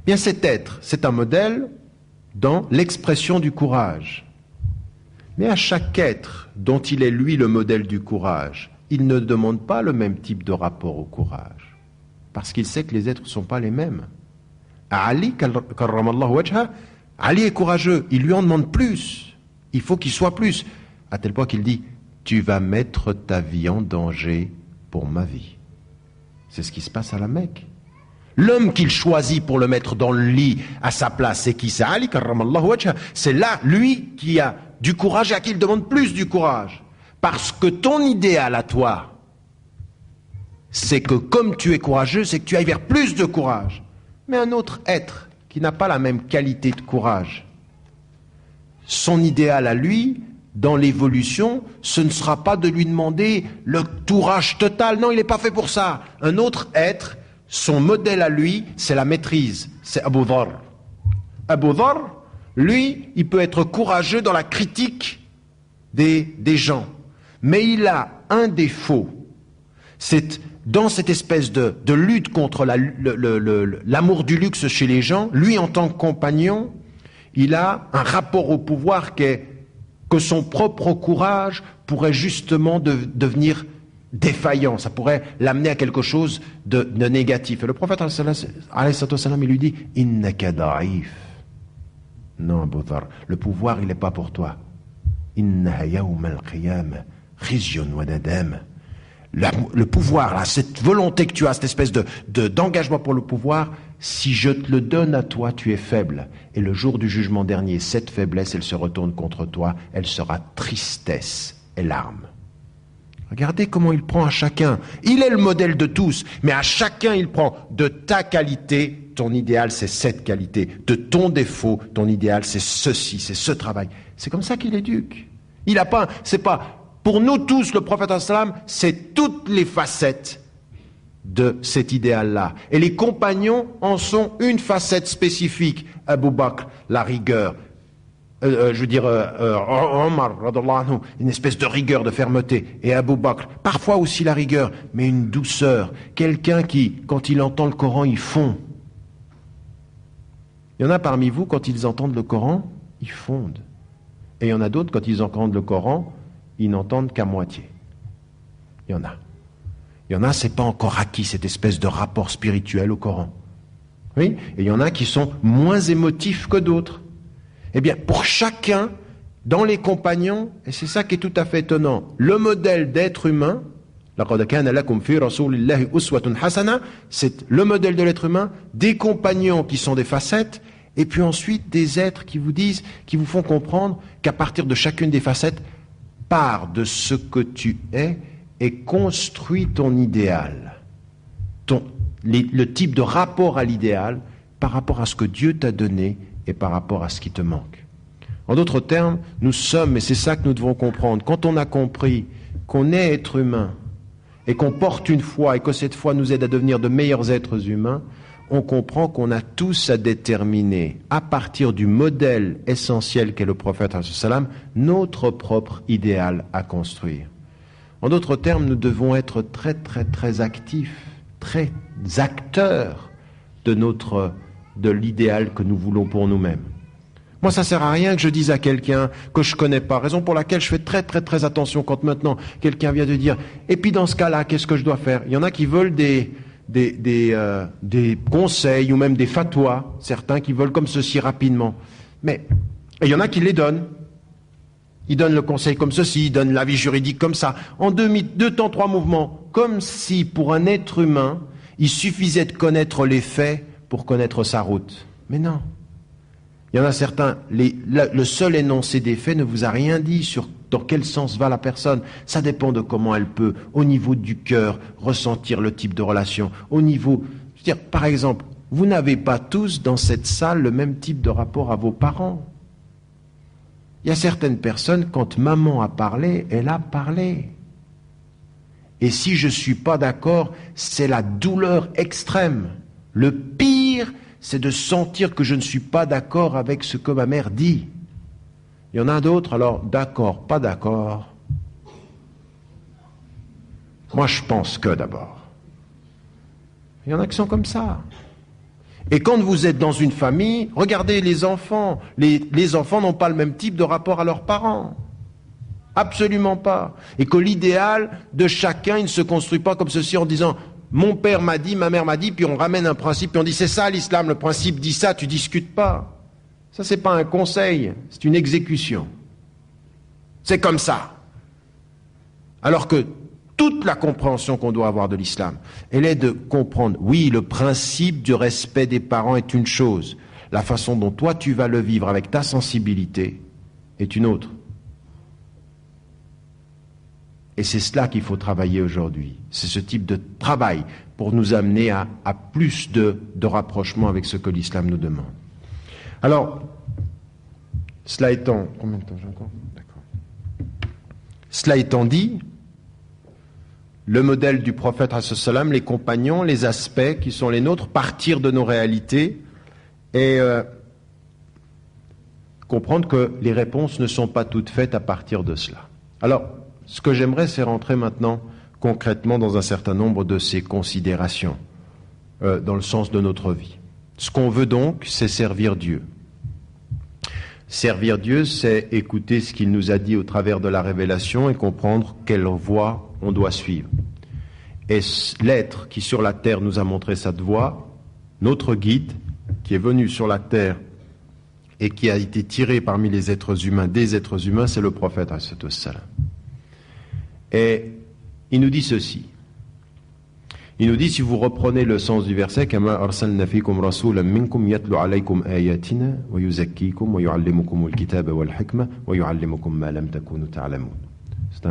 Bien, cet être, c'est un modèle dans l'expression du courage. Mais à chaque être dont il est lui le modèle du courage, il ne demande pas le même type de rapport au courage. Parce qu'il sait que les êtres ne sont pas les mêmes. À Ali, karramallahu wajha, Ali est courageux, il lui en demande plus. Il faut qu'il soit plus. À tel point qu'il dit, tu vas mettre ta vie en danger pour ma vie. C'est ce qui se passe à la Mecque. L'homme qu'il choisit pour le mettre dans le lit à sa place, c'est qui? C'est Ali, karramallahu wajha. C'est là, lui, qui a du courage et à qui il demande plus du courage. Parce que ton idéal à toi, c'est que comme tu es courageux, c'est que tu ailles vers plus de courage. Mais un autre être qui n'a pas la même qualité de courage, son idéal à lui, dans l'évolution, ce ne sera pas de lui demander le courage total. Non, il n'est pas fait pour ça. Un autre être, son modèle à lui, c'est la maîtrise. C'est Abu Dharr. Abu Dharr, lui, il peut être courageux dans la critique des gens. Mais il a un défaut. C'est dans cette espèce de lutte contre l'amour du luxe chez les gens, lui, en tant que compagnon, il a un rapport au pouvoir que son propre courage pourrait justement devenir défaillant. Ça pourrait l'amener à quelque chose de négatif. Et le prophète, il lui dit « Innaka da'if » Non, Abu Dharr, le pouvoir, il n'est pas pour toi. « Innaha yawm al-qiyam khizyun wa nadam » Le pouvoir, là, cette volonté que tu as, cette espèce d'engagement pour le pouvoir, si je te le donne à toi, tu es faible. Et le jour du jugement dernier, cette faiblesse, elle se retourne contre toi, elle sera tristesse et larmes. Regardez comment il prend à chacun. Il est le modèle de tous, mais à chacun, il prend de ta qualité, ton idéal, c'est cette qualité. De ton défaut, ton idéal, c'est ceci, c'est ce travail. C'est comme ça qu'il éduque. Il n'a pas, c'est pas... Pour nous tous, le prophète sallam, c'est toutes les facettes de cet idéal-là. Et les compagnons en sont une facette spécifique. Abu Bakr, la rigueur. Omar, une espèce de rigueur, de fermeté. Et Abu Bakr, parfois aussi la rigueur, mais une douceur. Quelqu'un qui, quand il entend le Coran, il fond. Il y en a parmi vous, quand ils entendent le Coran, ils fondent. Et il y en a d'autres, quand ils entendent le Coran, ils n'entendent qu'à moitié. Il y en a, c'est pas encore acquis, cette espèce de rapport spirituel au Coran. Oui, et il y en a qui sont moins émotifs que d'autres. Eh bien, pour chacun, dans les compagnons, et c'est ça qui est tout à fait étonnant, le modèle d'être humain, c'est le modèle de l'être humain, des compagnons qui sont des facettes, et puis ensuite des êtres qui vous disent, qui vous font comprendre qu'à partir de chacune des facettes, part de ce que tu es et construis ton idéal, le type de rapport à l'idéal par rapport à ce que Dieu t'a donné et par rapport à ce qui te manque. En d'autres termes, nous sommes, et c'est ça que nous devons comprendre, quand on a compris qu'on est être humain et qu'on porte une foi et que cette foi nous aide à devenir de meilleurs êtres humains, on comprend qu'on a tous à déterminer, à partir du modèle essentiel qu'est le prophète, notre propre idéal à construire. En d'autres termes, nous devons être très très très actifs, très acteurs de l'idéal que nous voulons pour nous-mêmes. Moi, ça sert à rien que je dise à quelqu'un que je connais pas. Raison pour laquelle je fais très très très attention quand maintenant quelqu'un vient de dire « Et puis dans ce cas-là, qu'est-ce que je dois faire ?» Il y en a qui veulent des conseils ou même des fatwas, certains qui veulent comme ceci rapidement. Mais il y en a qui les donnent. Ils donnent le conseil comme ceci, ils donnent l'avis juridique comme ça, en deux temps, trois mouvements, comme si pour un être humain, il suffisait de connaître les faits pour connaître sa route. Mais non. Il y en a certains, le seul énoncé des faits ne vous a rien dit sur dans quel sens va la personne. Ça dépend de comment elle peut, au niveau du cœur, ressentir le type de relation. Au niveau, je veux dire, par exemple, vous n'avez pas tous dans cette salle le même type de rapport à vos parents. Il y a certaines personnes, quand maman a parlé, elle a parlé. Et si je ne suis pas d'accord, c'est la douleur extrême. Le pire, c'est de sentir que je ne suis pas d'accord avec ce que ma mère dit. Il y en a d'autres, alors d'accord, pas d'accord. Moi, je pense que d'abord. Il y en a qui sont comme ça. Et quand vous êtes dans une famille, regardez les enfants. Les enfants n'ont pas le même type de rapport à leurs parents. Absolument pas. Et que l'idéal de chacun, il ne se construit pas comme ceci en disant « mon père m'a dit, ma mère m'a dit », puis on ramène un principe, puis on dit « c'est ça l'islam, le principe dit ça, tu discutes pas ». Ça, c'est pas un conseil, c'est une exécution. C'est comme ça. Alors que toute la compréhension qu'on doit avoir de l'islam, elle est de comprendre, oui, le principe du respect des parents est une chose, la façon dont toi tu vas le vivre avec ta sensibilité est une autre. Et c'est cela qu'il faut travailler aujourd'hui. C'est ce type de travail pour nous amener à plus de rapprochement avec ce que l'islam nous demande. Alors, cela étant... Combien de temps j'ai encore ? D'accord. Cela étant dit, le modèle du prophète, les compagnons, les aspects qui sont les nôtres, partir de nos réalités et comprendre que les réponses ne sont pas toutes faites à partir de cela. Alors, ce que j'aimerais, c'est rentrer maintenant concrètement dans un certain nombre de ces considérations dans le sens de notre vie. Ce qu'on veut donc, c'est servir Dieu. Servir Dieu, c'est écouter ce qu'il nous a dit au travers de la révélation et comprendre quelle voie on doit suivre. Et l'être qui sur la terre nous a montré cette voie, notre guide, qui est venu sur la terre et qui a été tiré parmi les êtres humains, des êtres humains, c'est le prophète alayhi salam. Et il nous dit ceci. Il nous dit, si vous reprenez le sens du verset, c'est un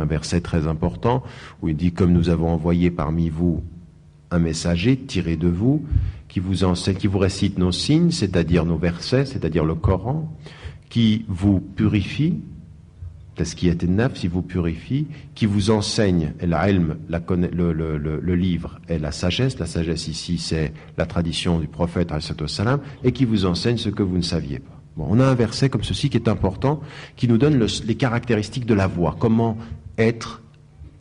verset très important où il dit, comme nous avons envoyé parmi vous un messager tiré de vous, qui vous enseigne, qui vous récite nos signes, c'est-à-dire nos versets, c'est-à-dire le Coran, qui vous purifie, Tazkiyat an-nafs, il vous purifie, qui vous enseigne l'ilm, le livre et la sagesse ici c'est la tradition du prophète salam, et qui vous enseigne ce que vous ne saviez pas. Bon, on a un verset comme ceci qui est important, qui nous donne les caractéristiques de la voie, comment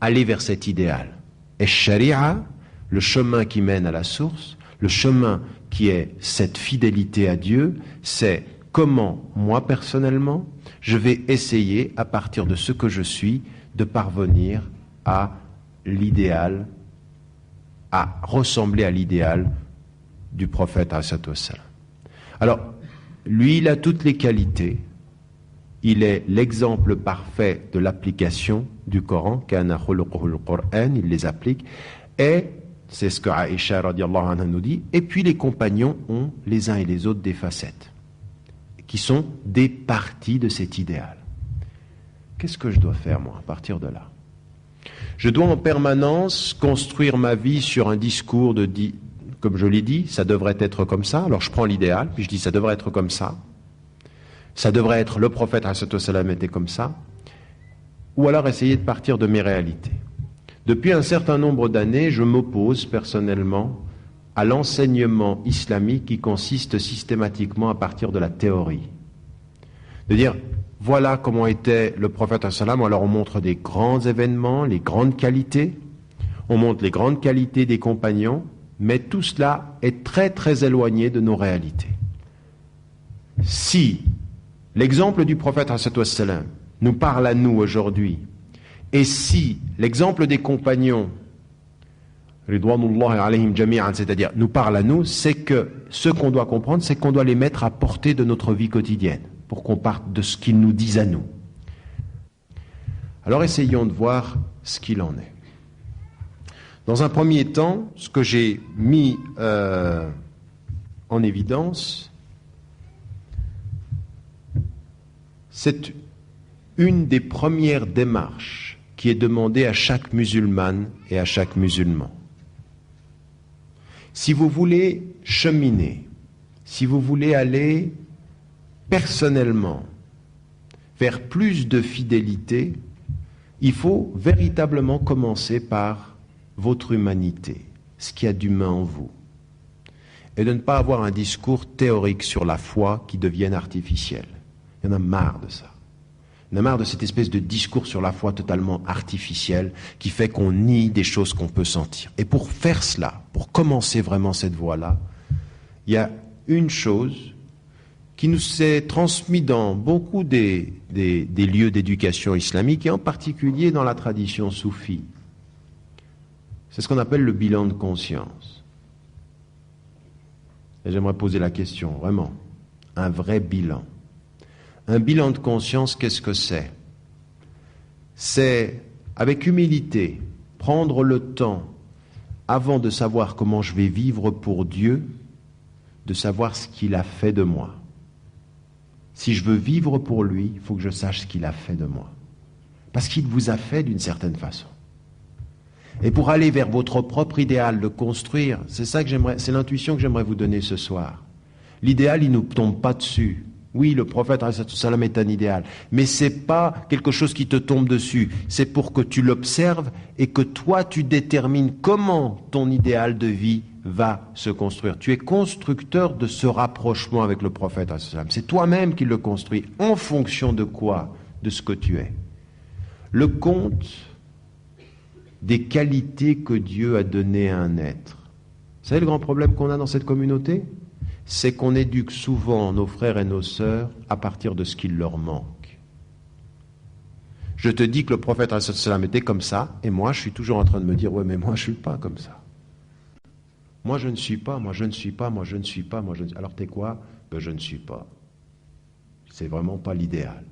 aller vers cet idéal. Et sharia, le chemin qui mène à la source, le chemin qui est cette fidélité à Dieu, c'est comment, moi personnellement, je vais essayer, à partir de ce que je suis, de parvenir à l'idéal, à ressembler à l'idéal du prophète alayhi salam. Alors, lui, il a toutes les qualités. Il est l'exemple parfait de l'application du Coran, kana khuluquhul Qur'an, il les applique, et c'est ce que Aïcha radiallahu anha nous dit, et puis les compagnons ont les uns et les autres des facettes qui sont des parties de cet idéal. Qu'est-ce que je dois faire, moi, à partir de là ? Je dois en permanence construire ma vie sur un discours comme je l'ai dit, ça devrait être comme ça. Alors je prends l'idéal, puis je dis ça devrait être comme ça. Ça devrait être le prophète alayhi salam était comme ça. Ou alors essayer de partir de mes réalités. Depuis un certain nombre d'années, je m'oppose personnellement à l'enseignement islamique qui consiste systématiquement à partir de la théorie. De dire, voilà comment était le prophète sallam, alors on montre des grands événements, les grandes qualités, on montre les grandes qualités des compagnons, mais tout cela est très très éloigné de nos réalités. Si l'exemple du prophète ﷺ nous parle à nous aujourd'hui, et si l'exemple des compagnons, Ridwanullahi alayhim jami'an, c'est-à-dire nous parle à nous, c'est que ce qu'on doit comprendre, c'est qu'on doit les mettre à portée de notre vie quotidienne, pour qu'on parte de ce qu'ils nous disent à nous. Alors essayons de voir ce qu'il en est. Dans un premier temps, ce que j'ai mis en évidence, c'est une des premières démarches qui est demandée à chaque musulmane et à chaque musulman. Si vous voulez cheminer, si vous voulez aller personnellement vers plus de fidélité, il faut véritablement commencer par votre humanité, ce qu'il y a d'humain en vous, et de ne pas avoir un discours théorique sur la foi qui devienne artificiel. Il y en a marre de ça. Il y en a marre de cette espèce de discours sur la foi totalement artificiel qui fait qu'on nie des choses qu'on peut sentir. Et pour faire cela, pour commencer vraiment cette voie-là, il y a une chose qui nous est transmise dans beaucoup des lieux d'éducation islamique et en particulier dans la tradition soufie. C'est ce qu'on appelle le bilan de conscience. Et j'aimerais poser la question, vraiment, un vrai bilan. Un bilan de conscience, qu'est-ce que c'est? C'est, avec humilité, prendre le temps, avant de savoir comment je vais vivre pour Dieu, de savoir ce qu'il a fait de moi. Si je veux vivre pour lui, il faut que je sache ce qu'il a fait de moi. Parce qu'il vous a fait d'une certaine façon. Et pour aller vers votre propre idéal, le construire, c'est ça que j'aimerais, c'est l'intuition que j'aimerais vous donner ce soir. L'idéal, il ne nous tombe pas dessus. Oui, le prophète ﷺ est un idéal, mais c'est pas quelque chose qui te tombe dessus. C'est pour que tu l'observes et que toi, tu détermines comment ton idéal de vie va se construire. Tu es constructeur de ce rapprochement avec le prophète ﷺ. C'est toi-même qui le construis. En fonction de quoi? De ce que tu es. Le compte des qualités que Dieu a données à un être. Vous savez le grand problème qu'on a dans cette communauté? C'est qu'on éduque souvent nos frères et nos sœurs à partir de ce qu'il leur manque. Je te dis que le prophète ﷺ était comme ça, et moi je suis toujours en train de me dire, ouais mais moi je ne suis pas comme ça. Moi je ne suis pas, moi je ne suis pas, moi je ne suis pas, moi je ne suis pas. Alors t'es quoi? Ben, je ne suis pas. C'est vraiment pas l'idéal.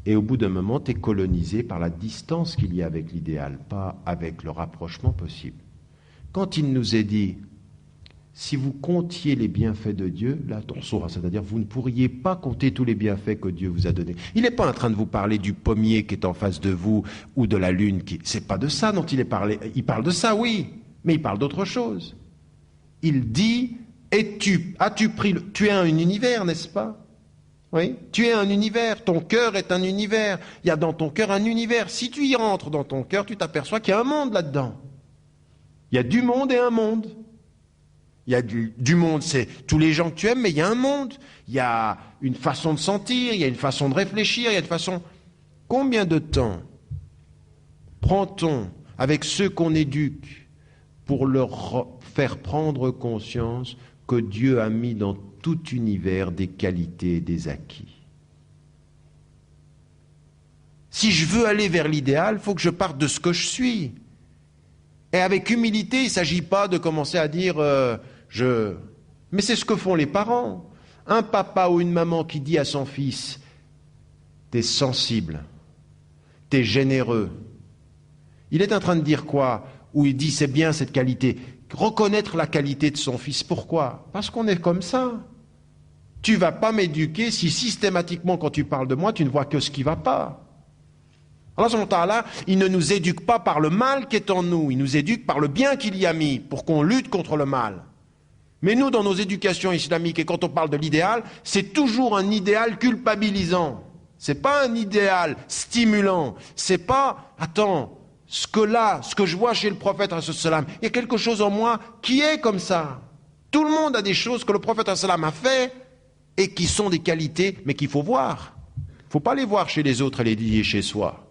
Et au bout d'un moment, tu es colonisé par la distance qu'il y a avec l'idéal, pas avec le rapprochement possible. Quand il nous est dit, si vous comptiez les bienfaits de Dieu, là, on saura, c'est-à-dire vous ne pourriez pas compter tous les bienfaits que Dieu vous a donnés. Il n'est pas en train de vous parler du pommier qui est en face de vous ou de la lune. C'est pas de ça dont il est parlé. Il parle de ça, oui, mais il parle d'autre chose. Il dit, as-tu pris tu es un univers, n'est-ce pas? Oui, tu es un univers, ton cœur est un univers. Il y a dans ton cœur un univers. Si tu y rentres dans ton cœur, tu t'aperçois qu'il y a un monde là-dedans. Il y a du monde et un monde. Il y a du monde, c'est tous les gens que tu aimes, mais il y a un monde. Il y a une façon de sentir, il y a une façon de réfléchir, il y a une façon... Combien de temps prend-on avec ceux qu'on éduque pour leur faire prendre conscience que Dieu a mis dans tout univers des qualités et des acquis? Si je veux aller vers l'idéal, il faut que je parte de ce que je suis. Et avec humilité, il ne s'agit pas de commencer à dire mais c'est ce que font les parents. Un papa ou une maman qui dit à son fils, t'es sensible, t'es généreux. Il est en train de dire quoi? Ou il dit c'est bien cette qualité. Reconnaître la qualité de son fils. Pourquoi? Parce qu'on est comme ça. Tu ne vas pas m'éduquer si systématiquement quand tu parles de moi, tu ne vois que ce qui ne va pas. Allah, il ne nous éduque pas par le mal qui est en nous, il nous éduque par le bien qu'il y a mis pour qu'on lutte contre le mal. Mais nous, dans nos éducations islamiques, et quand on parle de l'idéal, c'est toujours un idéal culpabilisant. C'est pas un idéal stimulant. C'est pas, attends, ce que je vois chez le prophète, il y a quelque chose en moi qui est comme ça. Tout le monde a des choses que le prophète a fait et qui sont des qualités, mais qu'il faut voir. Il ne faut pas les voir chez les autres et les lier chez soi.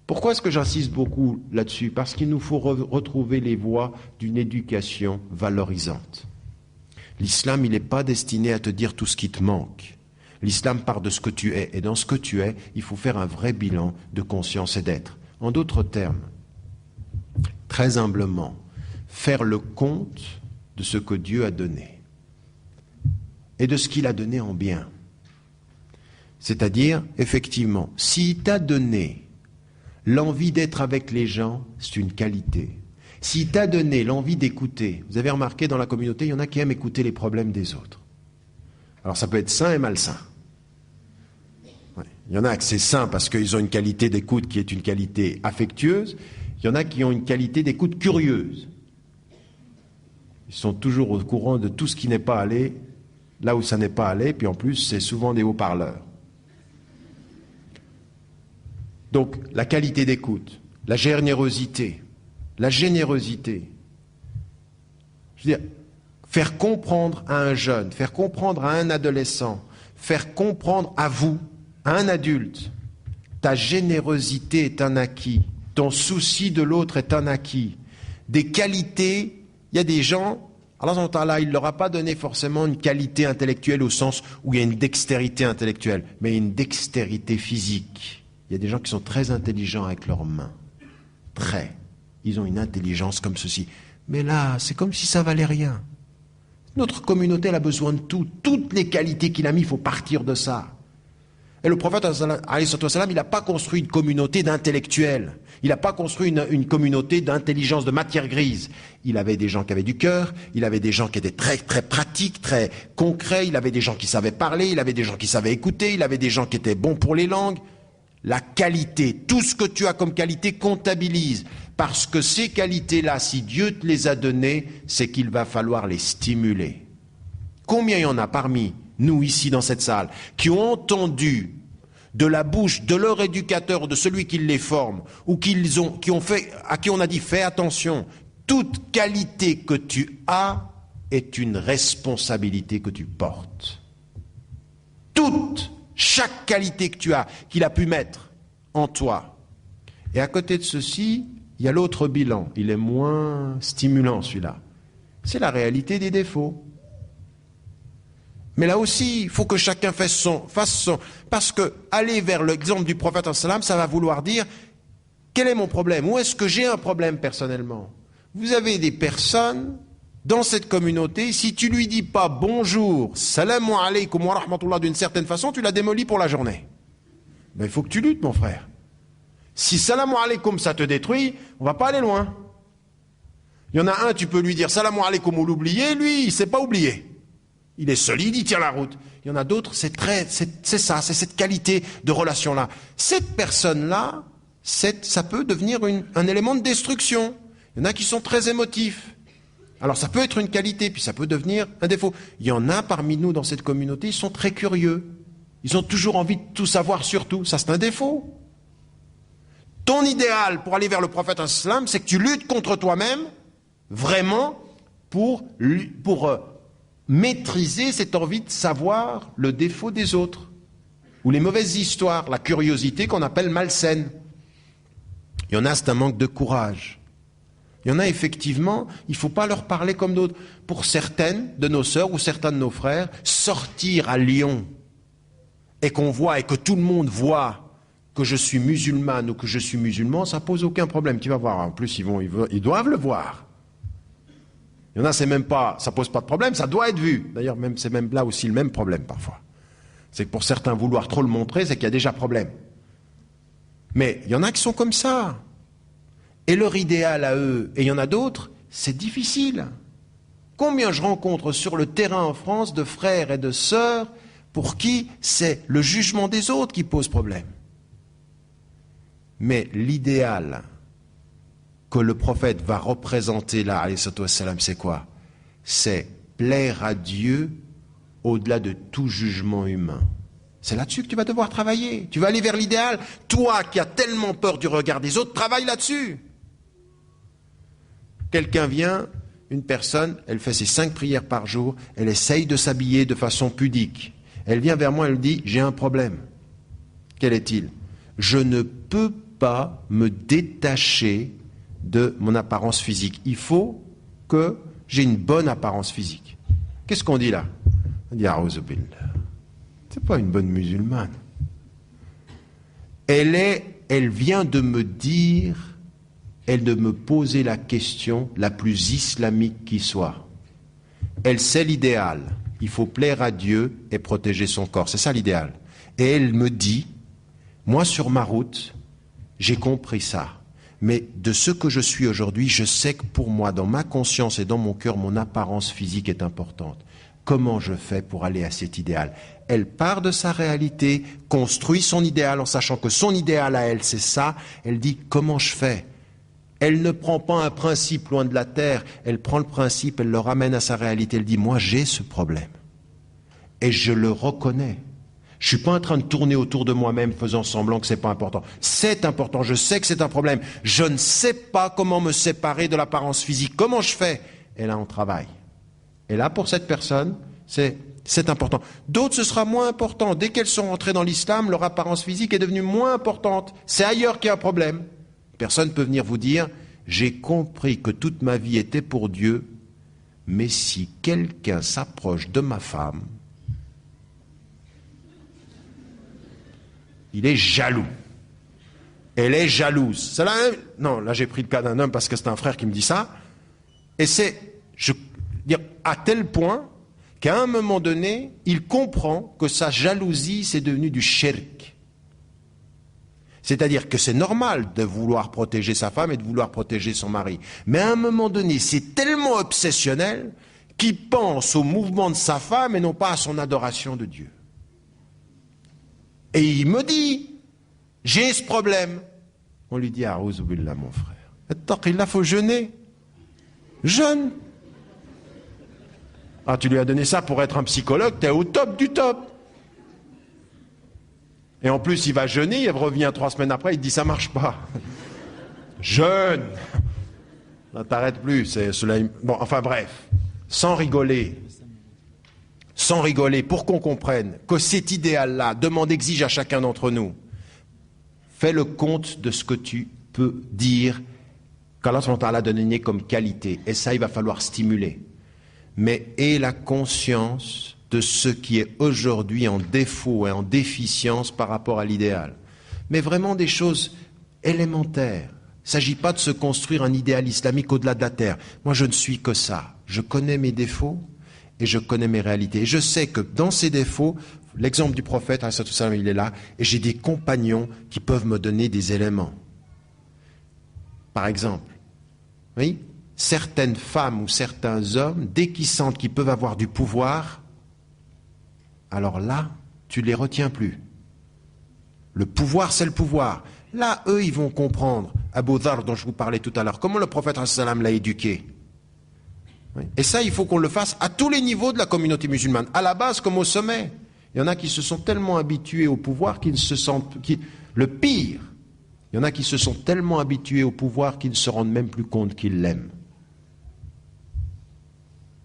Pourquoi est-ce que j'insiste beaucoup là-dessus? Parce qu'il nous faut retrouver les voies d'une éducation valorisante. L'islam, il n'est pas destiné à te dire tout ce qui te manque. L'islam part de ce que tu es. Et dans ce que tu es, il faut faire un vrai bilan de conscience et d'être. En d'autres termes, très humblement, faire le compte de ce que Dieu a donné et de ce qu'il a donné en bien. C'est-à-dire, effectivement, s'il t'a donné l'envie d'être avec les gens, c'est une qualité. S'il t'a donné l'envie d'écouter, vous avez remarqué dans la communauté, il y en a qui aiment écouter les problèmes des autres. Alors ça peut être sain et malsain. Ouais. Il y en a que c'est sain parce qu'ils ont une qualité d'écoute qui est une qualité affectueuse. Il y en a qui ont une qualité d'écoute curieuse. Ils sont toujours au courant de tout ce qui n'est pas allé, là où ça n'est pas allé, puis en plus c'est souvent des haut-parleurs. Donc la qualité d'écoute, la générosité. Je veux dire, faire comprendre à un jeune, faire comprendre à un adolescent, faire comprendre à vous, à un adulte, ta générosité est un acquis, ton souci de l'autre est un acquis. Des qualités, il y a des gens, Allah, il ne leur a pas donné forcément une qualité intellectuelle au sens où il y a une dextérité intellectuelle, mais une dextérité physique. Il y a des gens qui sont très intelligents avec leurs mains. Très. Ils ont une intelligence comme ceci. Mais là, c'est comme si ça valait rien. Notre communauté, elle a besoin de tout. Toutes les qualités qu'il a mis, il faut partir de ça. Et le prophète, il n'a pas construit une communauté d'intellectuels. Il n'a pas construit une communauté d'intelligence, de matière grise. Il avait des gens qui avaient du cœur, il avait des gens qui étaient très, très pratiques, très concrets, il avait des gens qui savaient parler, il avait des gens qui savaient écouter, il avait des gens qui étaient bons pour les langues. La qualité, tout ce que tu as comme qualité, comptabilise. Parce que ces qualités-là, si Dieu te les a données, c'est qu'il va falloir les stimuler. Combien il y en a parmi nous ici dans cette salle qui ont entendu de la bouche de leur éducateur, de celui qui les forme, ou à qui on a dit fais attention, toute qualité que tu as est une responsabilité que tu portes. Chaque qualité que tu as, qu'il a pu mettre en toi. Et à côté de ceci, il y a l'autre bilan. Il est moins stimulant, celui-là. C'est la réalité des défauts. Mais là aussi, il faut que chacun fasse son. Parce que aller vers l'exemple du prophète, ça va vouloir dire, quel est mon problème? Où est-ce que j'ai un problème personnellement? Vous avez des personnes dans cette communauté, si tu lui dis pas bonjour, salam alaykoum wa rahmatullah d'une certaine façon, tu la démolis pour la journée. Mais il faut que tu luttes, mon frère. Si salam alaykoum ça te détruit, on va pas aller loin. Il y en a un, tu peux lui dire salam alaykoum ou l'oublier, lui, il sait pas oublier. Il est solide, il tient la route. Il y en a d'autres, c'est cette qualité de relation-là. Cette personne-là, ça peut devenir un élément de destruction. Il y en a qui sont très émotifs. Alors ça peut être une qualité, puis ça peut devenir un défaut. Il y en a parmi nous dans cette communauté, ils sont très curieux. Ils ont toujours envie de tout savoir sur tout. Ça, c'est un défaut. Ton idéal pour aller vers le prophète islam, c'est que tu luttes contre toi-même, vraiment, pour maîtriser cette envie de savoir le défaut des autres, ou les mauvaises histoires, la curiosité qu'on appelle malsaine. Il y en a, c'est un manque de courage. Il y en a effectivement, il ne faut pas leur parler comme d'autres. Pour certaines de nos sœurs ou certains de nos frères, sortir à Lyon et qu'on voit et que tout le monde voit que je suis musulmane ou que je suis musulman, ça pose aucun problème. Tu vas voir, en plus ils doivent le voir. Il y en a, c'est même pas, ça pose pas de problème, ça doit être vu. D'ailleurs, c'est même là aussi le même problème parfois. C'est que pour certains, vouloir trop le montrer, c'est qu'il y a déjà problème. Mais il y en a qui sont comme ça. Et leur idéal à eux, et il y en a d'autres, c'est difficile. Combien je rencontre sur le terrain en France de frères et de sœurs pour qui c'est le jugement des autres qui pose problème. Mais l'idéal que le prophète va représenter là, alayhi wassalam, c'est quoi? C'est plaire à Dieu au-delà de tout jugement humain. C'est là-dessus que tu vas devoir travailler. Tu vas aller vers l'idéal. Toi qui as tellement peur du regard des autres, travaille là-dessus. Quelqu'un vient, une personne, elle fait ses 5 prières par jour, elle essaye de s'habiller de façon pudique. Elle vient vers moi, elle dit, j'ai un problème. Quel est-il? Je ne peux pas me détacher de mon apparence physique. Il faut que j'ai une bonne apparence physique. Qu'est-ce qu'on dit là? On dit, C'est pas une bonne musulmane. Elle vient de me dire, elle de me poser la question la plus islamique qui soit. Elle sait l'idéal. Il faut plaire à Dieu et protéger son corps. C'est ça l'idéal. Et elle me dit, moi sur ma route, j'ai compris ça. Mais de ce que je suis aujourd'hui, je sais que pour moi, dans ma conscience et dans mon cœur, mon apparence physique est importante. Comment je fais pour aller à cet idéal? Elle part de sa réalité, construit son idéal en sachant que son idéal à elle, c'est ça. Elle dit, comment je fais? Elle ne prend pas un principe loin de la terre, elle prend le principe, elle le ramène à sa réalité. Elle dit, moi j'ai ce problème. Et je le reconnais. Je ne suis pas en train de tourner autour de moi-même faisant semblant que ce n'est pas important. C'est important, je sais que c'est un problème. Je ne sais pas comment me séparer de l'apparence physique. Comment je fais? Et là, on travaille. Et là, pour cette personne, c'est important. D'autres, ce sera moins important. Dès qu'elles sont rentrées dans l'islam, leur apparence physique est devenue moins importante. C'est ailleurs qu'il y a un problème. Personne ne peut venir vous dire, j'ai compris que toute ma vie était pour Dieu, mais si quelqu'un s'approche de ma femme, il est jaloux. Elle est jalouse. Non, là j'ai pris le cas d'un homme parce que c'est un frère qui me dit ça. Et à tel point qu'à un moment donné, il comprend que sa jalousie, c'est devenu du shirk. C'est-à-dire que c'est normal de vouloir protéger sa femme et de vouloir protéger son mari. Mais à un moment donné, c'est tellement obsessionnel qu'il pense au mouvement de sa femme et non pas à son adoration de Dieu. Et il me dit, j'ai ce problème. On lui dit, A'ouz billah, mon frère. Il faut jeûner. Jeûne. Ah, tu lui as donné ça pour être un psychologue, t'es au top du top. Et en plus, il va jeûner, il revient 3 semaines après, il dit, ça marche pas. Jeûne. Non, t'arrêtes plus. Bon, enfin bref, sans rigoler, pour qu'on comprenne que cet idéal-là exige à chacun d'entre nous, fais le compte de ce que tu peux dire qu'Allah a donné comme qualité. Et ça, il va falloir stimuler. Mais aie la conscience de ce qui est aujourd'hui en défaut et en déficience par rapport à l'idéal. Mais vraiment des choses élémentaires. Il ne s'agit pas de se construire un idéal islamique au-delà de la terre. Moi, je ne suis que ça. Je connais mes défauts et je connais mes réalités. Et je sais que dans ces défauts, l'exemple du prophète, il est là, et j'ai des compagnons qui peuvent me donner des éléments. Par exemple, oui, certaines femmes ou certains hommes, dès qu'ils sentent qu'ils peuvent avoir du pouvoir, alors là, tu ne les retiens plus. Le pouvoir, c'est le pouvoir. Là, eux, ils vont comprendre. Abu Dhar, dont je vous parlais tout à l'heure, comment le prophète l'a éduqué. Oui. Et ça, il faut qu'on le fasse à tous les niveaux de la communauté musulmane, à la base comme au sommet. Il y en a qui se sont tellement habitués au pouvoir qu'ils se sentent... Le pire, il y en a qui se sont tellement habitués au pouvoir qu'ils ne se rendent même plus compte qu'ils l'aiment.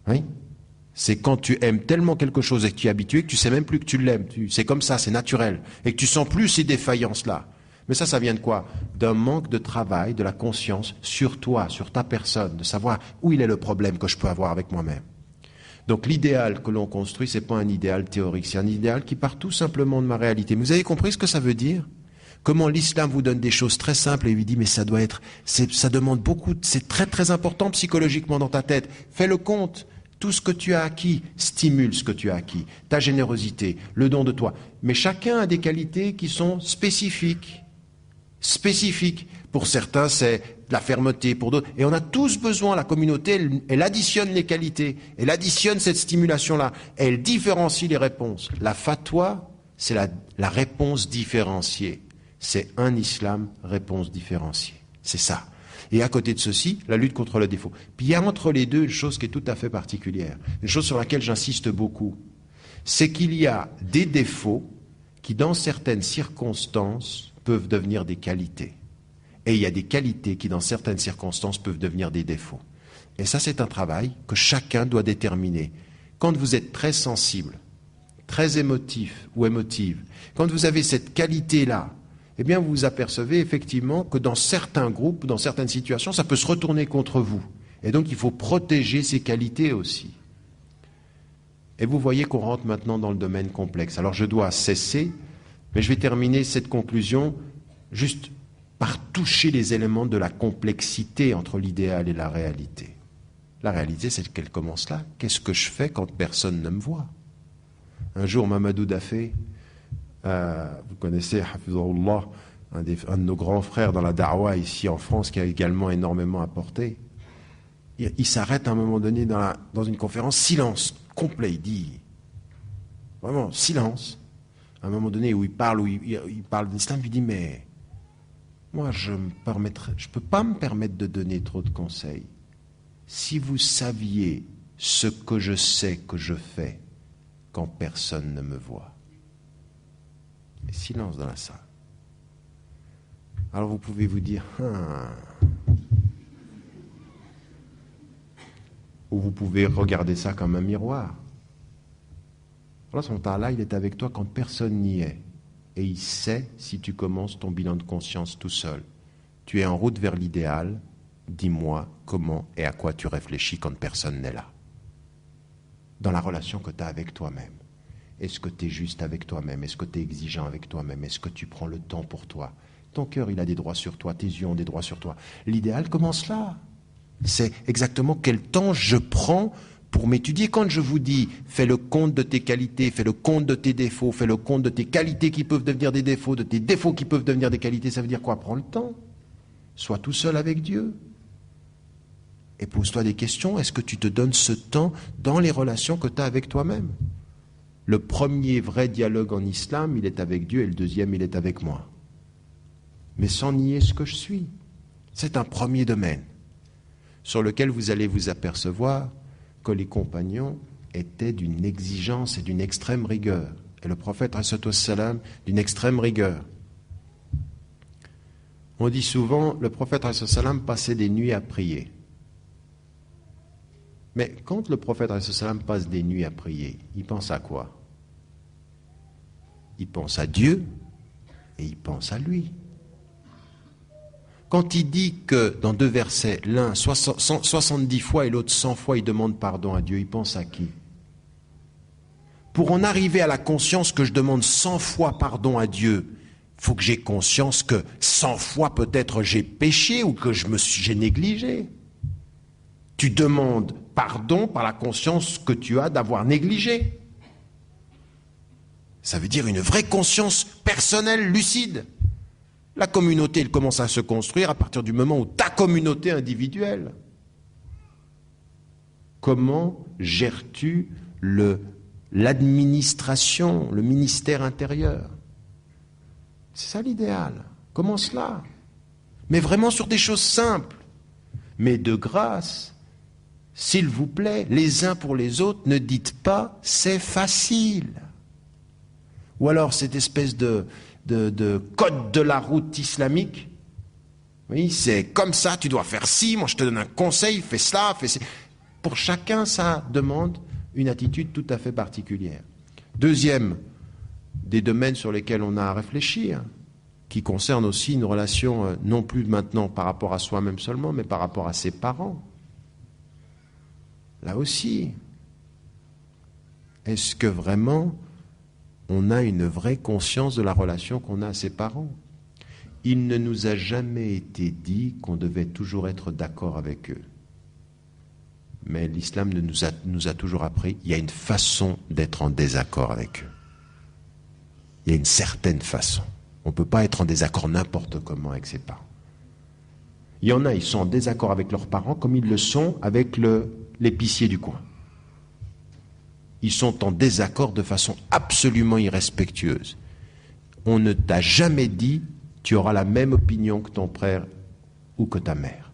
Oui. C'est quand tu aimes tellement quelque chose et que tu es habitué que tu ne sais même plus que tu l'aimes. C'est comme ça, c'est naturel. Et que tu ne sens plus ces défaillances-là. Mais ça vient de quoi? D'un manque de travail, de la conscience sur toi, sur ta personne, de savoir où il est le problème que je peux avoir avec moi-même. Donc l'idéal que l'on construit, ce n'est pas un idéal théorique, c'est un idéal qui part tout simplement de ma réalité. Mais vous avez compris ce que ça veut dire? Comment l'islam vous donne des choses très simples et lui dit mais ça demande beaucoup, c'est très très important psychologiquement dans ta tête. Fais le compte. Tout ce que tu as acquis stimule ce que tu as acquis. Ta générosité, le don de toi. Mais chacun a des qualités qui sont spécifiques. Spécifiques. Pour certains, c'est de la fermeté. Pour d'autres. Et on a tous besoin, la communauté, elle additionne les qualités. Elle additionne cette stimulation-là. Elle différencie les réponses. La fatwa, c'est la réponse différenciée. C'est un islam, réponse différenciée. C'est ça. Et à côté de ceci, la lutte contre le défaut. Puis il y a entre les deux une chose qui est tout à fait particulière, une chose sur laquelle j'insiste beaucoup, c'est qu'il y a des défauts qui, dans certaines circonstances, peuvent devenir des qualités. Et il y a des qualités qui, dans certaines circonstances, peuvent devenir des défauts. Et ça, c'est un travail que chacun doit déterminer. Quand vous êtes très sensible, très émotif ou émotive, quand vous avez cette qualité-là, eh bien, vous vous apercevez effectivement que dans certains groupes, dans certaines situations, ça peut se retourner contre vous. Et donc, il faut protéger ces qualités aussi. Et vous voyez qu'on rentre maintenant dans le domaine complexe. Alors je dois cesser, mais je vais terminer cette conclusion juste par toucher les éléments de la complexité entre l'idéal et la réalité. La réalité, c'est qu'elle commence là. Qu'est-ce que je fais quand personne ne me voit? Un jour, Mamadou Dafé, vous connaissez, Hafizahullah, un de nos grands frères dans la da'wa ici en France, qui a également énormément apporté, il s'arrête à un moment donné dans une conférence, silence complet, il dit, vraiment, silence. À un moment donné où il parle de l'islam, il dit, mais moi je peux pas me permettre de donner trop de conseils. Si vous saviez ce que je sais que je fais quand personne ne me voit. Et silence dans la salle. Alors vous pouvez vous dire, ou vous pouvez regarder ça comme un miroir. Allah subhanahu wa ta'ala, il est avec toi quand personne n'y est. Et il sait si tu commences ton bilan de conscience tout seul. Tu es en route vers l'idéal, dis-moi comment et à quoi tu réfléchis quand personne n'est là. Dans la relation que tu as avec toi-même. Est-ce que tu es juste avec toi-même? Est-ce que tu es exigeant avec toi-même? Est-ce que tu prends le temps pour toi? Ton cœur, il a des droits sur toi, tes yeux ont des droits sur toi. L'idéal commence là. C'est exactement quel temps je prends pour m'étudier. Quand je vous dis, fais le compte de tes qualités, fais le compte de tes défauts, fais le compte de tes qualités qui peuvent devenir des défauts, de tes défauts qui peuvent devenir des qualités, ça veut dire quoi? Prends le temps. Sois tout seul avec Dieu. Et pose-toi des questions. Est-ce que tu te donnes ce temps dans les relations que tu as avec toi-même? Le premier vrai dialogue en islam, il est avec Dieu, et le deuxième, il est avec moi. Mais sans nier ce que je suis. C'est un premier domaine sur lequel vous allez vous apercevoir que les compagnons étaient d'une exigence et d'une extrême rigueur. Et le prophète, salam, d'une extrême rigueur. On dit souvent, le prophète, salam, passait des nuits à prier. Mais quand le prophète, salam, passe des nuits à prier, il pense à quoi? Il pense à Dieu et il pense à lui. Quand il dit que dans deux versets, l'un 70 fois et l'autre 100 fois, il demande pardon à Dieu, il pense à qui? Pour en arriver à la conscience que je demande 100 fois pardon à Dieu, il faut que j'ai conscience que 100 fois peut-être j'ai péché ou que j'ai négligé. Tu demandes pardon par la conscience que tu as d'avoir négligé. Ça veut dire une vraie conscience personnelle, lucide. La communauté, elle commence à se construire à partir du moment où ta communauté individuelle. Comment gères-tu l'administration, le ministère intérieur? C'est ça l'idéal. Commence là. Mais vraiment sur des choses simples. Mais de grâce, s'il vous plaît, les uns pour les autres, ne dites pas « c'est facile ». Ou alors cette espèce de code de la route islamique. Oui, c'est comme ça, tu dois faire ci, moi je te donne un conseil, fais cela, fais ci. Pour chacun, ça demande une attitude tout à fait particulière. Deuxième des domaines sur lesquels on a à réfléchir, qui concerne aussi une relation non plus maintenant par rapport à soi-même seulement, mais par rapport à ses parents. Là aussi, est-ce que vraiment on a une vraie conscience de la relation qu'on a à ses parents? Il ne nous a jamais été dit qu'on devait toujours être d'accord avec eux. Mais l'islam nous a toujours appris, il y a une façon d'être en désaccord avec eux. Il y a une certaine façon. On ne peut pas être en désaccord n'importe comment avec ses parents. Il y en a, ils sont en désaccord avec leurs parents comme ils le sont avec l'épicier du coin. Ils sont en désaccord de façon absolument irrespectueuse. On ne t'a jamais dit tu auras la même opinion que ton frère ou que ta mère.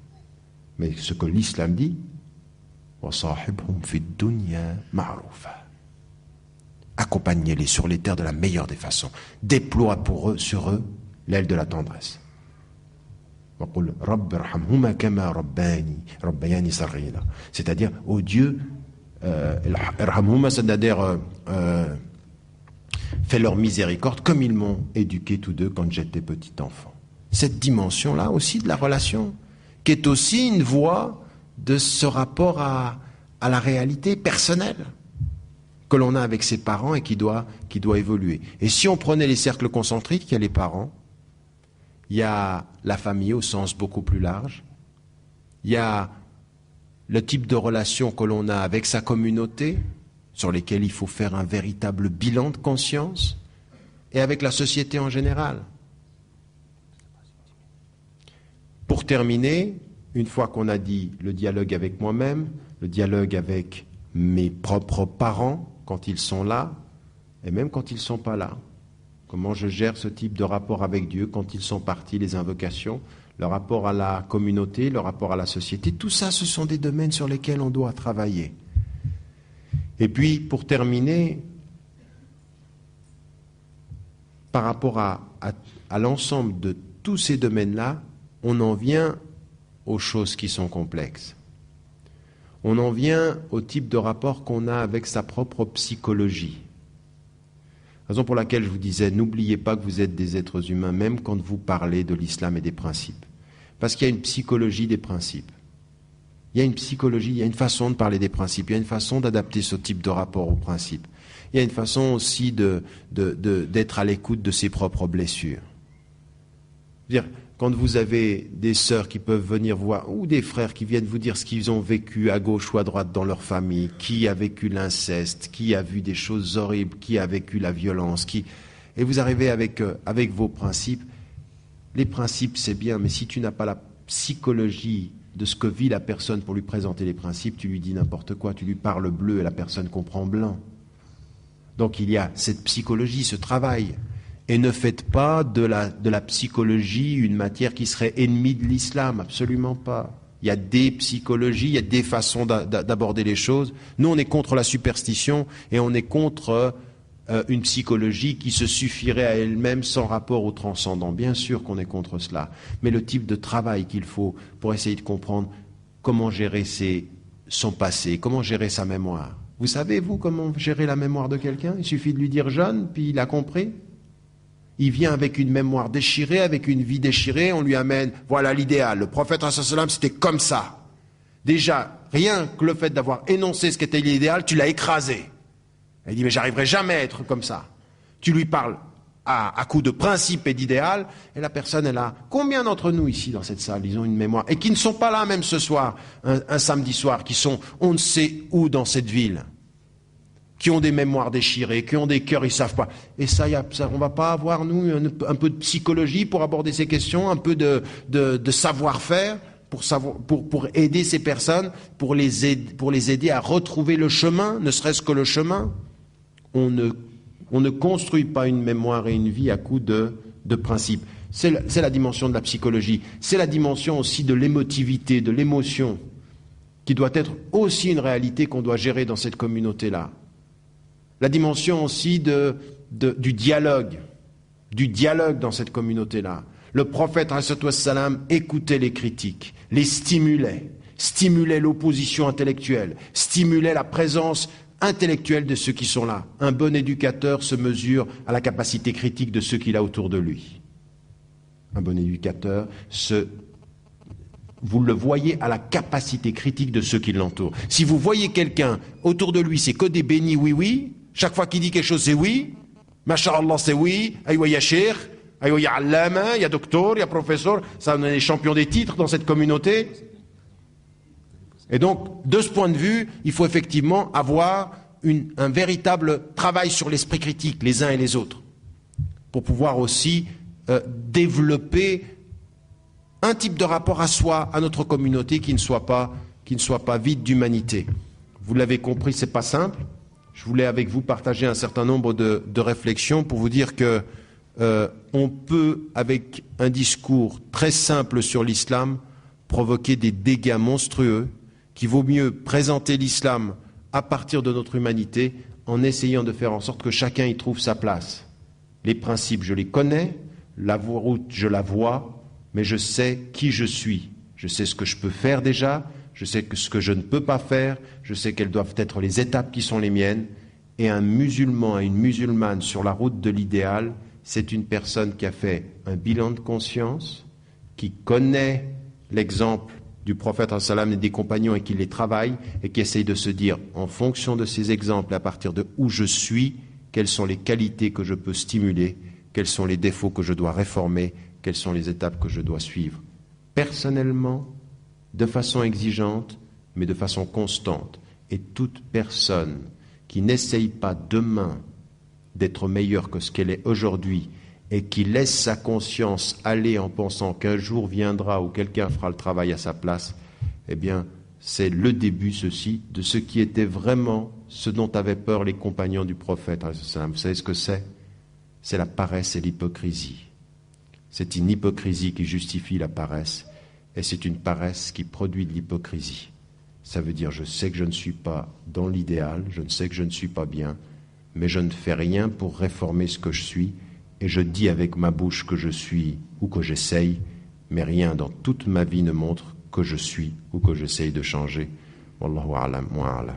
Mais ce que l'islam dit, accompagnez-les sur les terres de la meilleure des façons. Déploie sur eux l'aile de la tendresse. C'est-à-dire, ô Dieu, c'est-à-dire fais leur miséricorde comme ils m'ont éduqué tous deux quand j'étais petit enfant. Cette dimension-là aussi de la relation, qui est aussi une voie de ce rapport à la réalité personnelle. que l'on a avec ses parents et qui doit évoluer. Et si on prenait les cercles concentriques, il y a les parents, il y a la famille au sens beaucoup plus large, il y a le type de relation que l'on a avec sa communauté, sur lesquelles il faut faire un véritable bilan de conscience, et avec la société en général. Pour terminer, une fois qu'on a dit le dialogue avec moi-même, le dialogue avec mes propres parents, quand ils sont là, et même quand ils ne sont pas là. Comment je gère ce type de rapport avec Dieu quand ils sont partis, les invocations, le rapport à la communauté, le rapport à la société, tout ça, ce sont des domaines sur lesquels on doit travailler. Et puis, pour terminer, par rapport à l'ensemble de tous ces domaines-là, on en vient aux choses qui sont complexes. On en vient au type de rapport qu'on a avec sa propre psychologie. Raison pour laquelle je vous disais, n'oubliez pas que vous êtes des êtres humains, même quand vous parlez de l'islam et des principes. Parce qu'il y a une psychologie des principes. Il y a une psychologie, il y a une façon de parler des principes, il y a une façon d'adapter ce type de rapport aux principes. Il y a une façon aussi d'être à l'écoute de ses propres blessures. C'est-à-dire, quand vous avez des sœurs qui peuvent venir voir, ou des frères qui viennent vous dire ce qu'ils ont vécu à gauche ou à droite dans leur famille, qui a vécu l'inceste, qui a vu des choses horribles, qui a vécu la violence, et vous arrivez avec vos principes. Les principes, c'est bien, mais si tu n'as pas la psychologie de ce que vit la personne pour lui présenter les principes, tu lui dis n'importe quoi, tu lui parles bleu et la personne comprend blanc. Donc il y a cette psychologie, ce travail. Et ne faites pas de la psychologie une matière qui serait ennemie de l'islam, absolument pas. Il y a des psychologies, il y a des façons d'aborder les choses. Nous, on est contre la superstition et on est contre une psychologie qui se suffirait à elle-même sans rapport au transcendant. Bien sûr qu'on est contre cela. Mais le type de travail qu'il faut pour essayer de comprendre comment gérer son passé, comment gérer sa mémoire. Vous savez, vous, comment gérer la mémoire de quelqu'un? Il suffit de lui dire jeune, puis il a compris. Il vient avec une mémoire déchirée, avec une vie déchirée, on lui amène, voilà l'idéal. Le prophète, c'était comme ça. Déjà, rien que le fait d'avoir énoncé ce qu'était l'idéal, tu l'as écrasé. Il dit, mais j'arriverai jamais à être comme ça. Tu lui parles à coup de principe et d'idéal, et la personne est là. Combien d'entre nous ici dans cette salle, ils ont une mémoire, et qui ne sont pas là même ce soir, un samedi soir, qui sont on ne sait où dans cette ville, qui ont des mémoires déchirées, qui ont des cœurs, ils ne savent pas. Et ça, on ne va pas avoir, nous, un peu de psychologie pour aborder ces questions, un peu de savoir-faire pour aider ces personnes, pour les aider à retrouver le chemin, ne serait-ce que le chemin. On ne construit pas une mémoire et une vie à coup de principes. C'est la dimension de la psychologie. C'est la dimension aussi de l'émotivité, de l'émotion, qui doit être aussi une réalité qu'on doit gérer dans cette communauté-là. La dimension aussi du dialogue dans cette communauté-là. Le prophète, ﷺ, écoutait les critiques, les stimulait l'opposition intellectuelle, stimulait la présence intellectuelle de ceux qui sont là. Un bon éducateur se mesure à la capacité critique de ceux qu'il a autour de lui. Un bon éducateur vous le voyez à la capacité critique de ceux qui l'entourent. Si vous voyez quelqu'un autour de lui, c'est que des bénis oui, chaque fois qu'il dit quelque chose, c'est oui, Masha'Allah, c'est oui, Aïwa ya cheikh, Aïwa ya allama, ya docteur, ya professeur, ça on est les champions des titres dans cette communauté. Et donc, de ce point de vue, il faut effectivement avoir un véritable travail sur l'esprit critique, les uns et les autres, pour pouvoir aussi développer un type de rapport à soi, à notre communauté qui ne soit pas vide d'humanité. Vous l'avez compris, c'est pas simple. Je voulais avec vous partager un certain nombre de réflexions pour vous dire que on peut, avec un discours très simple sur l'islam, provoquer des dégâts monstrueux, qu'il vaut mieux présenter l'islam à partir de notre humanité en essayant de faire en sorte que chacun y trouve sa place. Les principes, je les connais, la route, je la vois, mais je sais qui je suis. Je sais ce que je peux faire déjà, je sais ce que je ne peux pas faire, je sais quelles doivent être les étapes qui sont les miennes. Et un musulman et une musulmane sur la route de l'idéal, c'est une personne qui a fait un bilan de conscience, qui connaît l'exemple du prophète sallam et des compagnons et qui les travaillent et qui essayent de se dire, en fonction de ces exemples, à partir de où je suis, quelles sont les qualités que je peux stimuler, quels sont les défauts que je dois réformer, quelles sont les étapes que je dois suivre. Personnellement, de façon exigeante, mais de façon constante. Et toute personne qui n'essaye pas demain d'être meilleure que ce qu'elle est aujourd'hui et qui laisse sa conscience aller en pensant qu'un jour viendra où quelqu'un fera le travail à sa place, eh bien, c'est le début, ceci, de ce qui était vraiment ce dont avaient peur les compagnons du prophète. Vous savez ce que c'est ? C'est la paresse et l'hypocrisie. C'est une hypocrisie qui justifie la paresse, et c'est une paresse qui produit de l'hypocrisie. Ça veut dire, je sais que je ne suis pas dans l'idéal, je sais que je ne suis pas bien, mais je ne fais rien pour réformer ce que je suis, et je dis avec ma bouche que je suis ou que j'essaye, mais rien dans toute ma vie ne montre que je suis ou que j'essaye de changer. Wallahu a'lam wa a'lam.